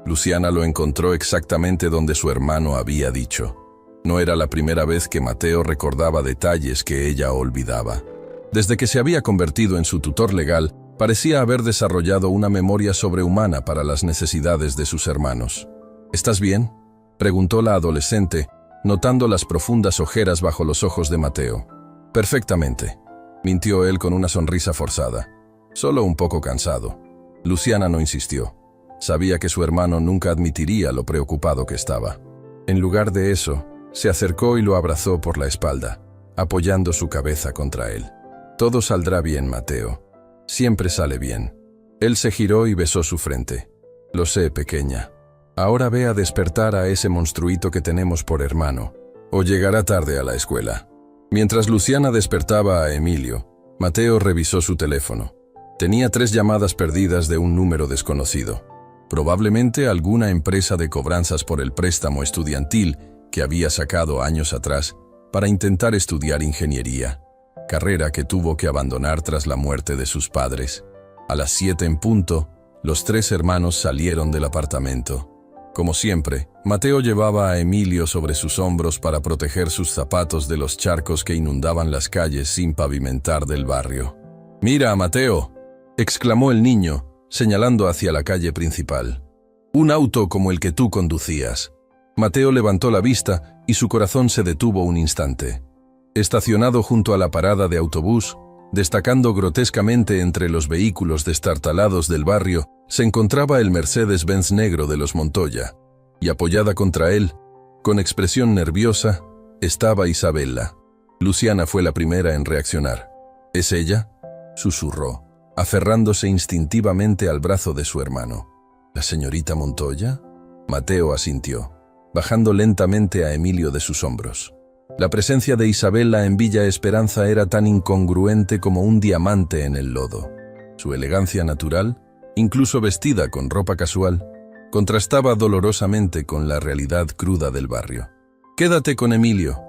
Luciana lo encontró exactamente donde su hermano había dicho. No era la primera vez que Mateo recordaba detalles que ella olvidaba. Desde que se había convertido en su tutor legal, parecía haber desarrollado una memoria sobrehumana para las necesidades de sus hermanos. «¿Estás bien?», preguntó la adolescente, notando las profundas ojeras bajo los ojos de Mateo. «Perfectamente», mintió él con una sonrisa forzada. «Solo un poco cansado». Luciana no insistió. Sabía que su hermano nunca admitiría lo preocupado que estaba. En lugar de eso, se acercó y lo abrazó por la espalda, apoyando su cabeza contra él. «Todo saldrá bien, Mateo. Siempre sale bien». Él se giró y besó su frente. «Lo sé, pequeña. Ahora ve a despertar a ese monstruito que tenemos por hermano, o llegará tarde a la escuela». Mientras Luciana despertaba a Emilio, Mateo revisó su teléfono. Tenía 3 llamadas perdidas de un número desconocido. Probablemente alguna empresa de cobranzas por el préstamo estudiantil que había sacado años atrás para intentar estudiar ingeniería, carrera que tuvo que abandonar tras la muerte de sus padres. A las 7 en punto, los 3 hermanos salieron del apartamento. Como siempre, Mateo llevaba a Emilio sobre sus hombros para proteger sus zapatos de los charcos que inundaban las calles sin pavimentar del barrio. «Mira, Mateo», exclamó el niño, señalando hacia la calle principal. «Un auto como el que tú conducías». Mateo levantó la vista y su corazón se detuvo un instante. Estacionado junto a la parada de autobús, destacando grotescamente entre los vehículos destartalados del barrio, se encontraba el Mercedes-Benz negro de los Montoya, y apoyada contra él, con expresión nerviosa, estaba Isabela. Luciana fue la primera en reaccionar. «¿Es ella?», susurró, aferrándose instintivamente al brazo de su hermano. «¿La señorita Montoya?». Mateo asintió, bajando lentamente a Emilio de sus hombros. La presencia de Isabela en Villa Esperanza era tan incongruente como un diamante en el lodo. Su elegancia natural, incluso vestida con ropa casual, contrastaba dolorosamente con la realidad cruda del barrio. «Quédate con Emilio»,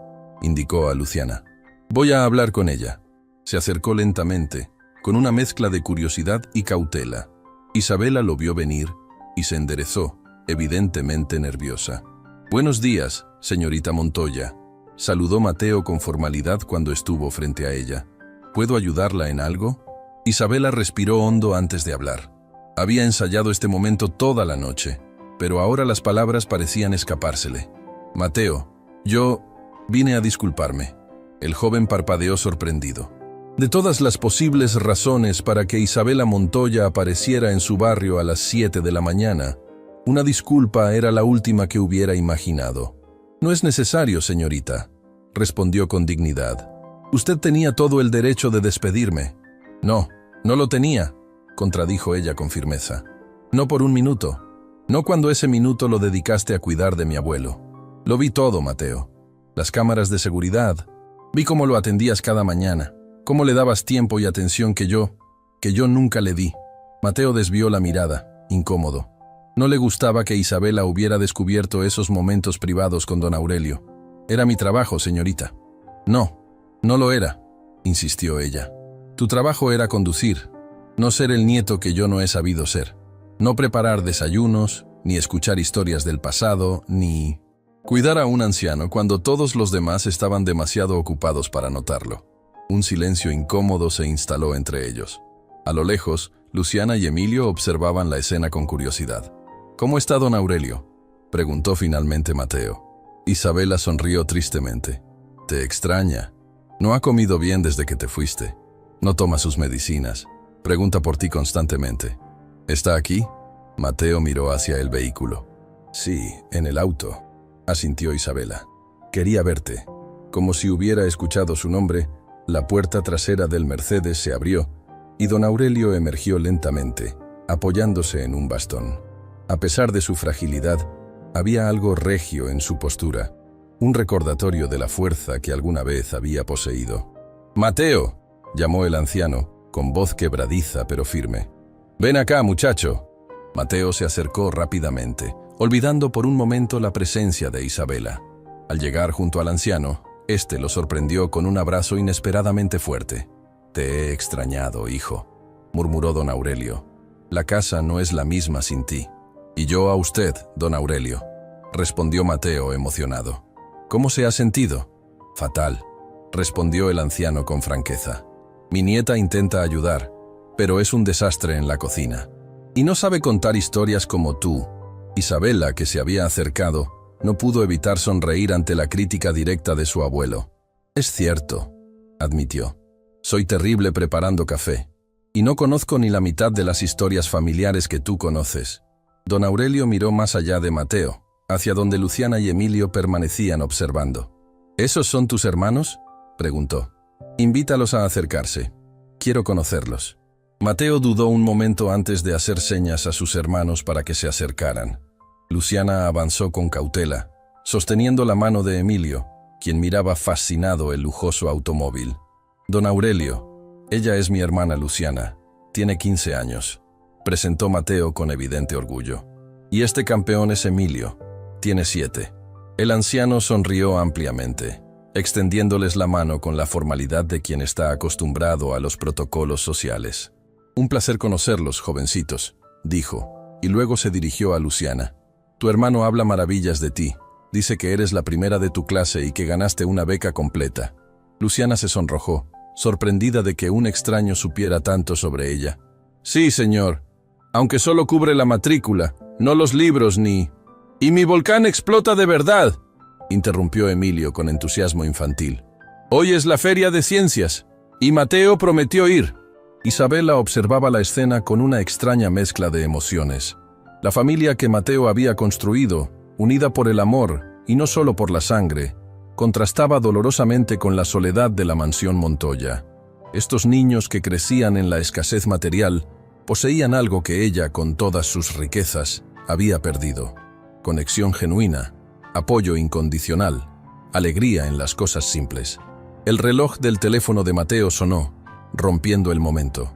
indicó a Luciana. «Voy a hablar con ella». Se acercó lentamente, con una mezcla de curiosidad y cautela. Isabela lo vio venir y se enderezó, evidentemente nerviosa. «Buenos días, señorita Montoya». saludó Mateo con formalidad cuando estuvo frente a ella. ¿Puedo ayudarla en algo? Isabela respiró hondo antes de hablar. Había ensayado este momento toda la noche, pero ahora las palabras parecían escapársele. Mateo, yo vine a disculparme. El joven parpadeó sorprendido. De todas las posibles razones para que Isabela Montoya apareciera en su barrio a las 7 de la mañana, una disculpa era la última que hubiera imaginado. No es necesario, señorita, respondió con dignidad. Usted tenía todo el derecho de despedirme. No, no lo tenía, contradijo ella con firmeza. No por un minuto. No cuando ese minuto lo dedicaste a cuidar de mi abuelo. Lo vi todo, Mateo. Las cámaras de seguridad. Vi cómo lo atendías cada mañana. Cómo le dabas tiempo y atención que yo nunca le di. Mateo desvió la mirada, incómodo. No le gustaba que Isabela hubiera descubierto esos momentos privados con don Aurelio. Era mi trabajo, señorita. No, no lo era, insistió ella. Tu trabajo era conducir, no ser el nieto que yo no he sabido ser. No preparar desayunos, ni escuchar historias del pasado, ni cuidar a un anciano cuando todos los demás estaban demasiado ocupados para notarlo. Un silencio incómodo se instaló entre ellos. A lo lejos, Luciana y Emilio observaban la escena con curiosidad. ¿Cómo está don Aurelio?, preguntó finalmente Mateo. Isabela sonrió tristemente. Te extraña. No ha comido bien desde que te fuiste. No toma sus medicinas. Pregunta por ti constantemente. ¿Está aquí? Mateo miró hacia el vehículo. Sí, en el auto, asintió Isabela. Quería verte. Como si hubiera escuchado su nombre, la puerta trasera del Mercedes se abrió y don Aurelio emergió lentamente, apoyándose en un bastón. A pesar de su fragilidad, había algo regio en su postura, un recordatorio de la fuerza que alguna vez había poseído. «Mateo», llamó el anciano, con voz quebradiza pero firme. «Ven acá, muchacho». Mateo se acercó rápidamente, olvidando por un momento la presencia de Isabela. Al llegar junto al anciano, este lo sorprendió con un abrazo inesperadamente fuerte. «Te he extrañado, hijo», murmuró don Aurelio. «La casa no es la misma sin ti». «Y yo a usted, don Aurelio», respondió Mateo emocionado. «¿Cómo se ha sentido?» «Fatal», respondió el anciano con franqueza. «Mi nieta intenta ayudar, pero es un desastre en la cocina. Y no sabe contar historias como tú». Isabela, que se había acercado, no pudo evitar sonreír ante la crítica directa de su abuelo. «Es cierto», admitió. «Soy terrible preparando café, y no conozco ni la mitad de las historias familiares que tú conoces». Don Aurelio miró más allá de Mateo, hacia donde Luciana y Emilio permanecían observando. ¿Esos son tus hermanos?, preguntó. «Invítalos a acercarse. Quiero conocerlos». Mateo dudó un momento antes de hacer señas a sus hermanos para que se acercaran. Luciana avanzó con cautela, sosteniendo la mano de Emilio, quien miraba fascinado el lujoso automóvil. «Don Aurelio, ella es mi hermana Luciana. Tiene 15 años». Presentó Mateo con evidente orgullo. «Y este campeón es Emilio. Tiene 7. El anciano sonrió ampliamente, extendiéndoles la mano con la formalidad de quien está acostumbrado a los protocolos sociales. «Un placer conocerlos, jovencitos», dijo, y luego se dirigió a Luciana. «Tu hermano habla maravillas de ti. Dice que eres la primera de tu clase y que ganaste una beca completa». Luciana se sonrojó, sorprendida de que un extraño supiera tanto sobre ella. «Sí, señor. Aunque solo cubre la matrícula, no los libros ni...» «¡Y mi volcán explota de verdad!», interrumpió Emilio con entusiasmo infantil. «Hoy es la feria de ciencias, y Mateo prometió ir». Isabela observaba la escena con una extraña mezcla de emociones. La familia que Mateo había construido, unida por el amor y no solo por la sangre, contrastaba dolorosamente con la soledad de la mansión Montoya. Estos niños que crecían en la escasez material poseían algo que ella, con todas sus riquezas, había perdido: conexión genuina, apoyo incondicional, alegría en las cosas simples. El reloj del teléfono de Mateo sonó, rompiendo el momento.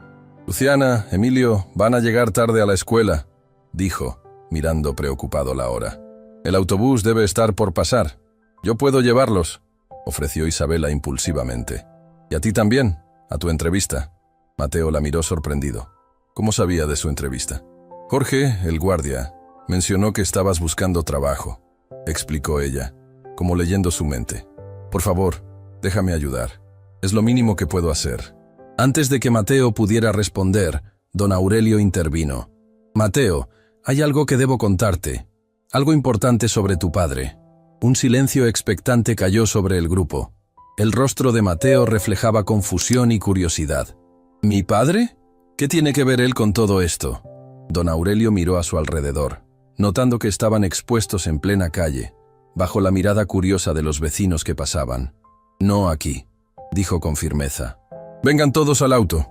«Luciana, Emilio, van a llegar tarde a la escuela», dijo, mirando preocupado la hora. «El autobús debe estar por pasar. Yo puedo llevarlos», ofreció Isabela impulsivamente. «Y a ti también, a tu entrevista». Mateo la miró sorprendido. ¿Cómo sabía de su entrevista? «Jorge, el guardia, mencionó que estabas buscando trabajo», explicó ella, como leyendo su mente. Por favor, déjame ayudar. Es lo mínimo que puedo hacer. Antes de que Mateo pudiera responder, don Aurelio intervino. Mateo, hay algo que debo contarte. Algo importante sobre tu padre. Un silencio expectante cayó sobre el grupo. El rostro de Mateo reflejaba confusión y curiosidad. ¿Mi padre? ¿Qué tiene que ver él con todo esto? Don Aurelio miró a su alrededor, notando que estaban expuestos en plena calle, bajo la mirada curiosa de los vecinos que pasaban. No aquí, dijo con firmeza. Vengan todos al auto.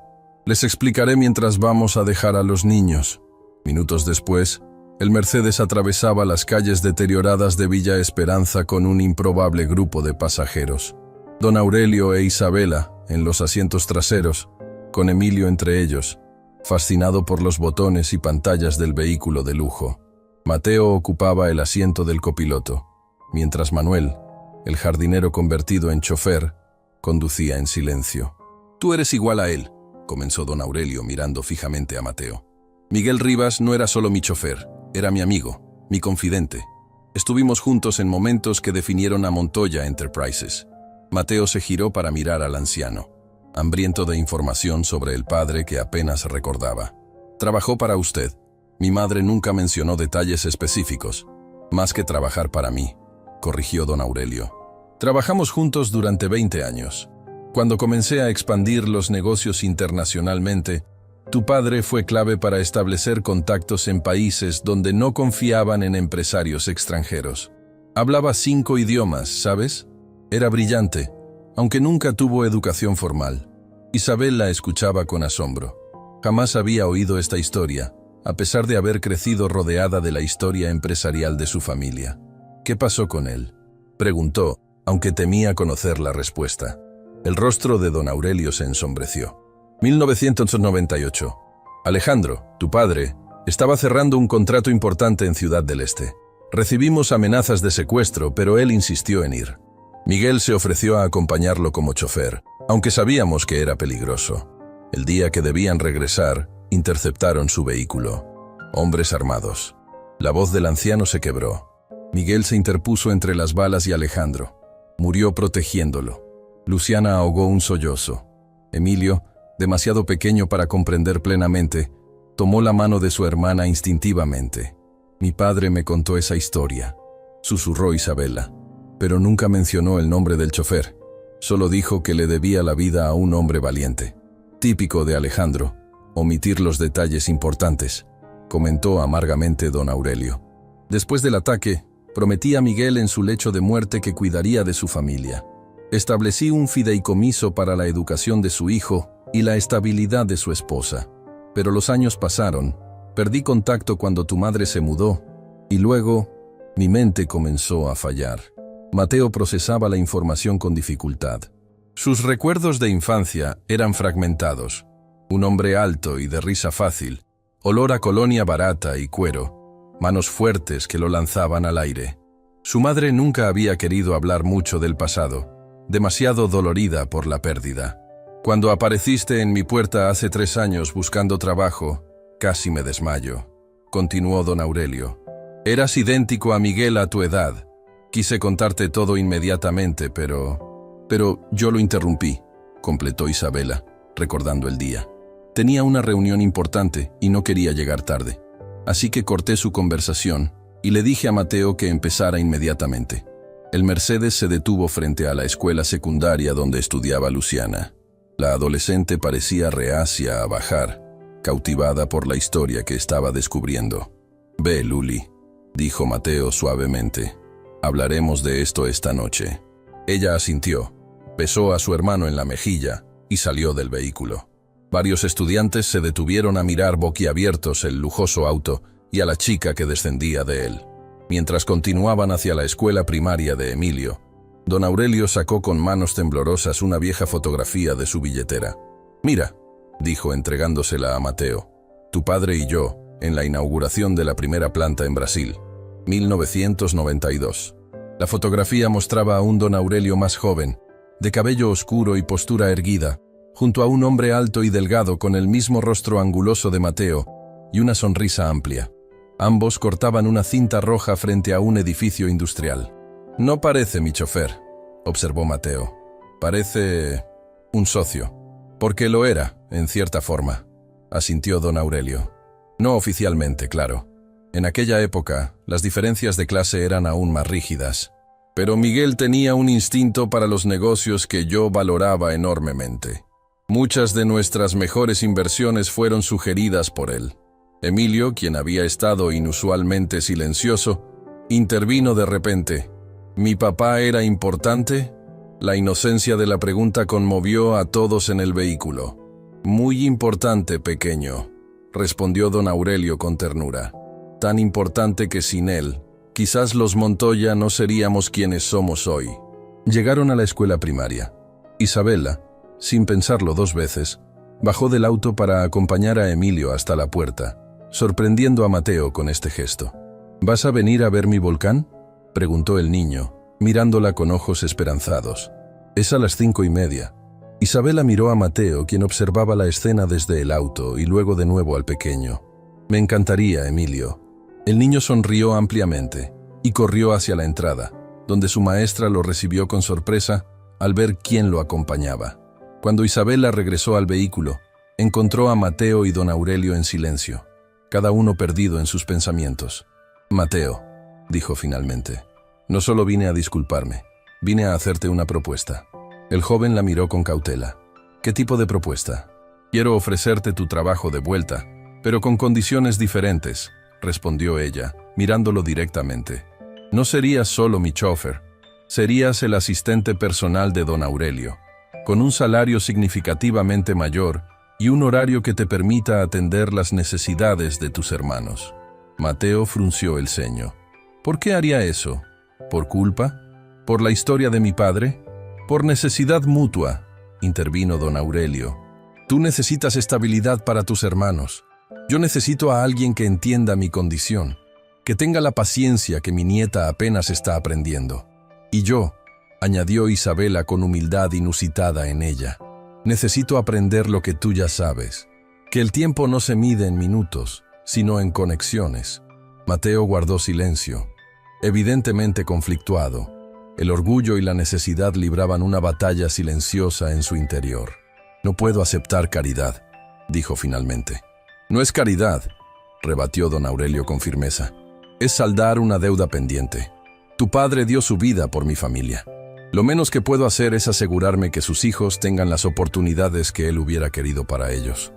Les explicaré mientras vamos a dejar a los niños. Minutos después, el Mercedes atravesaba las calles deterioradas de Villa Esperanza con un improbable grupo de pasajeros. Don Aurelio e Isabela, en los asientos traseros, con Emilio entre ellos, fascinado por los botones y pantallas del vehículo de lujo. Mateo ocupaba el asiento del copiloto, mientras Manuel, el jardinero convertido en chofer, conducía en silencio. «Tú eres igual a él», comenzó don Aurelio mirando fijamente a Mateo. «Miguel Rivas no era solo mi chofer, era mi amigo, mi confidente. Estuvimos juntos en momentos que definieron a Montoya Enterprises». Mateo se giró para mirar al anciano, hambriento de información sobre el padre que apenas recordaba. «Trabajó para usted. Mi madre nunca mencionó detalles específicos, más que trabajar para mí», corrigió don Aurelio. «Trabajamos juntos durante 20 años. Cuando comencé a expandir los negocios internacionalmente, tu padre fue clave para establecer contactos en países donde no confiaban en empresarios extranjeros. Hablaba 5 idiomas, ¿sabes? Era brillante, aunque nunca tuvo educación formal. Isabel la escuchaba con asombro. Jamás había oído esta historia, a pesar de haber crecido rodeada de la historia empresarial de su familia. «¿Qué pasó con él?», preguntó, aunque temía conocer la respuesta. El rostro de don Aurelio se ensombreció. 1998. Alejandro, tu padre, estaba cerrando un contrato importante en Ciudad del Este. Recibimos amenazas de secuestro, pero él insistió en ir. Miguel se ofreció a acompañarlo como chofer, aunque sabíamos que era peligroso. El día que debían regresar, interceptaron su vehículo. Hombres armados. La voz del anciano se quebró. Miguel se interpuso entre las balas y Alejandro. Murió protegiéndolo. Luciana ahogó un sollozo. Emilio, demasiado pequeño para comprender plenamente, tomó la mano de su hermana instintivamente. «Mi padre me contó esa historia», susurró Isabela, pero nunca mencionó el nombre del chofer. Solo dijo que le debía la vida a un hombre valiente. «Típico de Alejandro, omitir los detalles importantes», comentó amargamente don Aurelio. Después del ataque, prometí a Miguel en su lecho de muerte que cuidaría de su familia. Establecí un fideicomiso para la educación de su hijo y la estabilidad de su esposa. Pero los años pasaron, perdí contacto cuando tu madre se mudó, y luego mi mente comenzó a fallar. Mateo procesaba la información con dificultad. Sus recuerdos de infancia eran fragmentados. Un hombre alto y de risa fácil, olor a colonia barata y cuero, manos fuertes que lo lanzaban al aire. Su madre nunca había querido hablar mucho del pasado, demasiado dolorida por la pérdida. «Cuando apareciste en mi puerta hace 3 años buscando trabajo, casi me desmayo», continuó don Aurelio. «Eras idéntico a Miguel a tu edad. Quise contarte todo inmediatamente, pero yo lo interrumpí», completó Isabela, recordando el día. «Tenía una reunión importante y no quería llegar tarde. Así que corté su conversación y le dije a Mateo que empezara inmediatamente». El Mercedes se detuvo frente a la escuela secundaria donde estudiaba Luciana. La adolescente parecía reacia a bajar, cautivada por la historia que estaba descubriendo. «Ve, Luli», dijo Mateo suavemente. «Hablaremos de esto esta noche». Ella asintió, besó a su hermano en la mejilla y salió del vehículo. Varios estudiantes se detuvieron a mirar boquiabiertos el lujoso auto y a la chica que descendía de él. Mientras continuaban hacia la escuela primaria de Emilio, don Aurelio sacó con manos temblorosas una vieja fotografía de su billetera. «Mira», dijo entregándosela a Mateo, «tu padre y yo, en la inauguración de la primera planta en Brasil, 1992. La fotografía mostraba a un don Aurelio más joven, de cabello oscuro y postura erguida, junto a un hombre alto y delgado con el mismo rostro anguloso de Mateo y una sonrisa amplia. Ambos cortaban una cinta roja frente a un edificio industrial. «No parece mi chofer», observó Mateo. Parece un socio. Porque lo era, en cierta forma, asintió don Aurelio. No oficialmente, claro. En aquella época, las diferencias de clase eran aún más rígidas. Pero Miguel tenía un instinto para los negocios que yo valoraba enormemente. Muchas de nuestras mejores inversiones fueron sugeridas por él. Emilio, quien había estado inusualmente silencioso, intervino de repente. ¿Mi papá era importante? La inocencia de la pregunta conmovió a todos en el vehículo. Muy importante, pequeño, respondió don Aurelio con ternura. Tan importante que sin él, quizás los Montoya no seríamos quienes somos hoy. Llegaron a la escuela primaria. Isabela, sin pensarlo dos veces, bajó del auto para acompañar a Emilio hasta la puerta, sorprendiendo a Mateo con este gesto. ¿Vas a venir a ver mi volcán?, preguntó el niño, mirándola con ojos esperanzados. Es a las 5:30. Isabela miró a Mateo, quien observaba la escena desde el auto, y luego de nuevo al pequeño. Me encantaría, Emilio. El niño sonrió ampliamente y corrió hacia la entrada, donde su maestra lo recibió con sorpresa al ver quién lo acompañaba. Cuando Isabela regresó al vehículo, encontró a Mateo y don Aurelio en silencio, cada uno perdido en sus pensamientos. Mateo, dijo finalmente, no solo vine a disculparme, vine a hacerte una propuesta. El joven la miró con cautela. ¿Qué tipo de propuesta? Quiero ofrecerte tu trabajo de vuelta, pero con condiciones diferentes, respondió ella, mirándolo directamente. No serías solo mi chofer, serías el asistente personal de don Aurelio, con un salario significativamente mayor y un horario que te permita atender las necesidades de tus hermanos. Mateo frunció el ceño. ¿Por qué haría eso? ¿Por culpa? ¿Por la historia de mi padre? Por necesidad mutua, intervino don Aurelio. Tú necesitas estabilidad para tus hermanos. Yo necesito a alguien que entienda mi condición, que tenga la paciencia que mi nieta apenas está aprendiendo. Y yo, añadió Isabela con humildad inusitada en ella, necesito aprender lo que tú ya sabes, que el tiempo no se mide en minutos, sino en conexiones. Mateo guardó silencio, evidentemente conflictuado. El orgullo y la necesidad libraban una batalla silenciosa en su interior. No puedo aceptar caridad, dijo finalmente. No es caridad, rebatió don Aurelio con firmeza. Es saldar una deuda pendiente. Tu padre dio su vida por mi familia. Lo menos que puedo hacer es asegurarme que sus hijos tengan las oportunidades que él hubiera querido para ellos.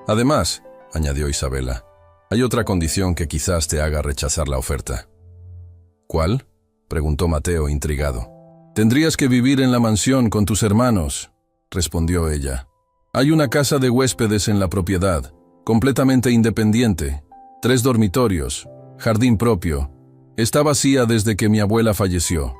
Además, añadió Isabela, hay otra condición que quizás te haga rechazar la oferta. ¿Cuál?, preguntó Mateo intrigado. Tendrías que vivir en la mansión con tus hermanos, respondió ella. Hay una casa de huéspedes en la propiedad, completamente independiente, 3 dormitorios, jardín propio. Está vacía desde que mi abuela falleció.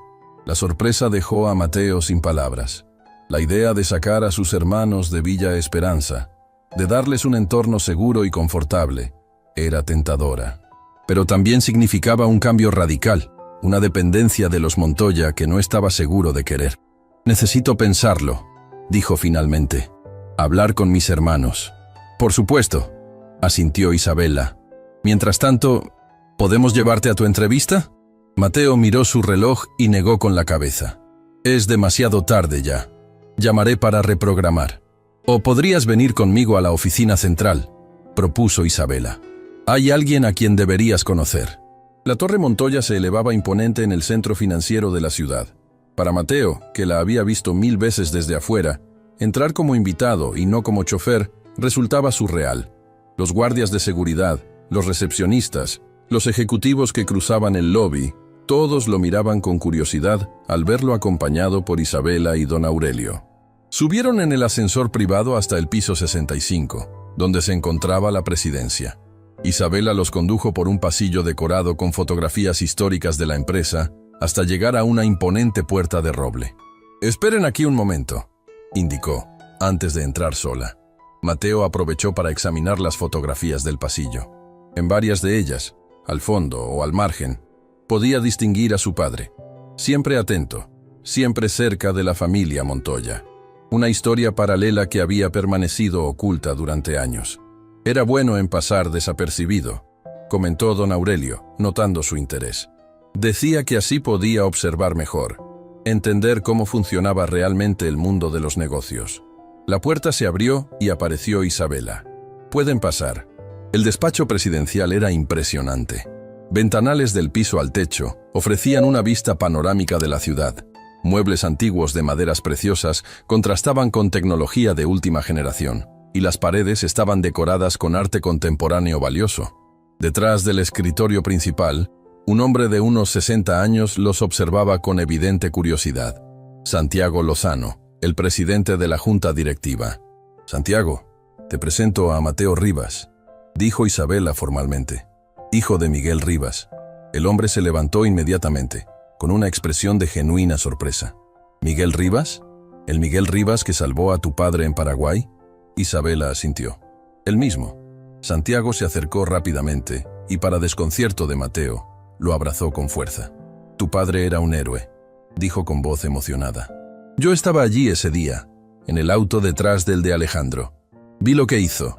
La sorpresa dejó a Mateo sin palabras. La idea de sacar a sus hermanos de Villa Esperanza, de darles un entorno seguro y confortable, era tentadora. Pero también significaba un cambio radical, una dependencia de los Montoya que no estaba seguro de querer. Necesito pensarlo, dijo finalmente. Hablar con mis hermanos. Por supuesto, asintió Isabela. Mientras tanto, ¿podemos llevarte a tu entrevista? Mateo miró su reloj y negó con la cabeza. Es demasiado tarde ya. Llamaré para reprogramar. O podrías venir conmigo a la oficina central, propuso Isabela. Hay alguien a quien deberías conocer. La Torre Montoya se elevaba imponente en el centro financiero de la ciudad. Para Mateo, que la había visto 1000 veces desde afuera, entrar como invitado y no como chofer resultaba surreal. Los guardias de seguridad, los recepcionistas, los ejecutivos que cruzaban el lobby, todos lo miraban con curiosidad al verlo acompañado por Isabela y don Aurelio. Subieron en el ascensor privado hasta el piso 65, donde se encontraba la presidencia. Isabela los condujo por un pasillo decorado con fotografías históricas de la empresa hasta llegar a una imponente puerta de roble. «Esperen aquí un momento», indicó, antes de entrar sola. Mateo aprovechó para examinar las fotografías del pasillo. En varias de ellas, al fondo o al margen, podía distinguir a su padre, siempre atento, siempre cerca de la familia Montoya. Una historia paralela que había permanecido oculta durante años. Era bueno en pasar desapercibido, comentó don Aurelio, notando su interés. Decía que así podía observar mejor. entender cómo funcionaba realmente el mundo de los negocios. La puerta se abrió y apareció Isabela. «Pueden pasar». El despacho presidencial era impresionante. Ventanales del piso al techo ofrecían una vista panorámica de la ciudad. Muebles antiguos de maderas preciosas contrastaban con tecnología de última generación, y las paredes estaban decoradas con arte contemporáneo valioso. Detrás del escritorio principal, un hombre de unos 60 años los observaba con evidente curiosidad. Santiago Lozano, el presidente de la junta directiva. «Santiago, te presento a Mateo Rivas», dijo Isabela formalmente. «Hijo de Miguel Rivas». El hombre se levantó inmediatamente, con una expresión de genuina sorpresa. «¿Miguel Rivas? ¿El Miguel Rivas que salvó a tu padre en Paraguay?». Isabela asintió. «El mismo». Santiago se acercó rápidamente y, para desconcierto de Mateo, lo abrazó con fuerza. «Tu padre era un héroe», dijo con voz emocionada. «Yo estaba allí ese día, en el auto detrás del de Alejandro. Vi lo que hizo».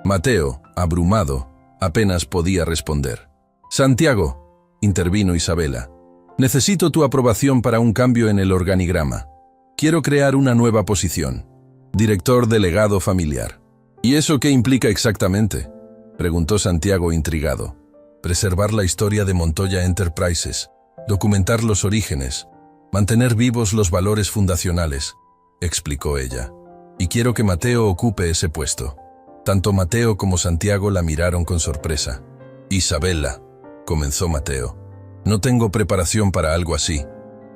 Mateo, abrumado, apenas podía responder. «Santiago», intervino Isabela, «necesito tu aprobación para un cambio en el organigrama. Quiero crear una nueva posición. Director delegado familiar». «¿Y eso qué implica exactamente?», preguntó Santiago intrigado. «Preservar la historia de Montoya Enterprises, documentar los orígenes, mantener vivos los valores fundacionales», explicó ella. «Y quiero que Mateo ocupe ese puesto». Tanto Mateo como Santiago la miraron con sorpresa. «Isabela», comenzó Mateo, «no tengo preparación para algo así.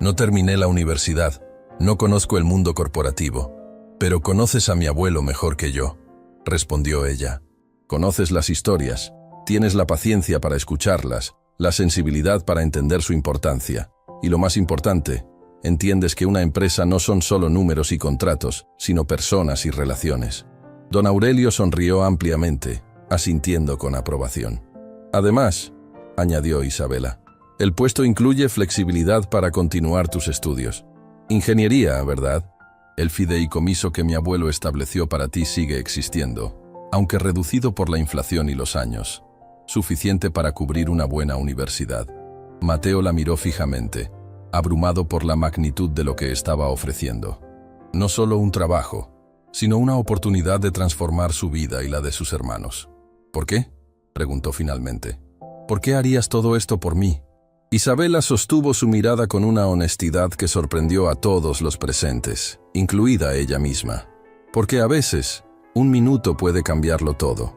No terminé la universidad, no conozco el mundo corporativo. Pero conoces a mi abuelo mejor que yo», respondió ella. «Conoces las historias, tienes la paciencia para escucharlas, la sensibilidad para entender su importancia. Y lo más importante, entiendes que una empresa no son solo números y contratos, sino personas y relaciones». Don Aurelio sonrió ampliamente, asintiendo con aprobación. «Además», añadió Isabela, «el puesto incluye flexibilidad para continuar tus estudios. Ingeniería, ¿verdad? El fideicomiso que mi abuelo estableció para ti sigue existiendo, aunque reducido por la inflación y los años. Suficiente para cubrir una buena universidad». Mateo la miró fijamente, abrumado por la magnitud de lo que estaba ofreciendo. No solo un trabajo, sino una oportunidad de transformar su vida y la de sus hermanos. «¿Por qué?», preguntó finalmente. «¿Por qué harías todo esto por mí?». Isabela sostuvo su mirada con una honestidad que sorprendió a todos los presentes, incluida ella misma. «Porque a veces, un minuto puede cambiarlo todo».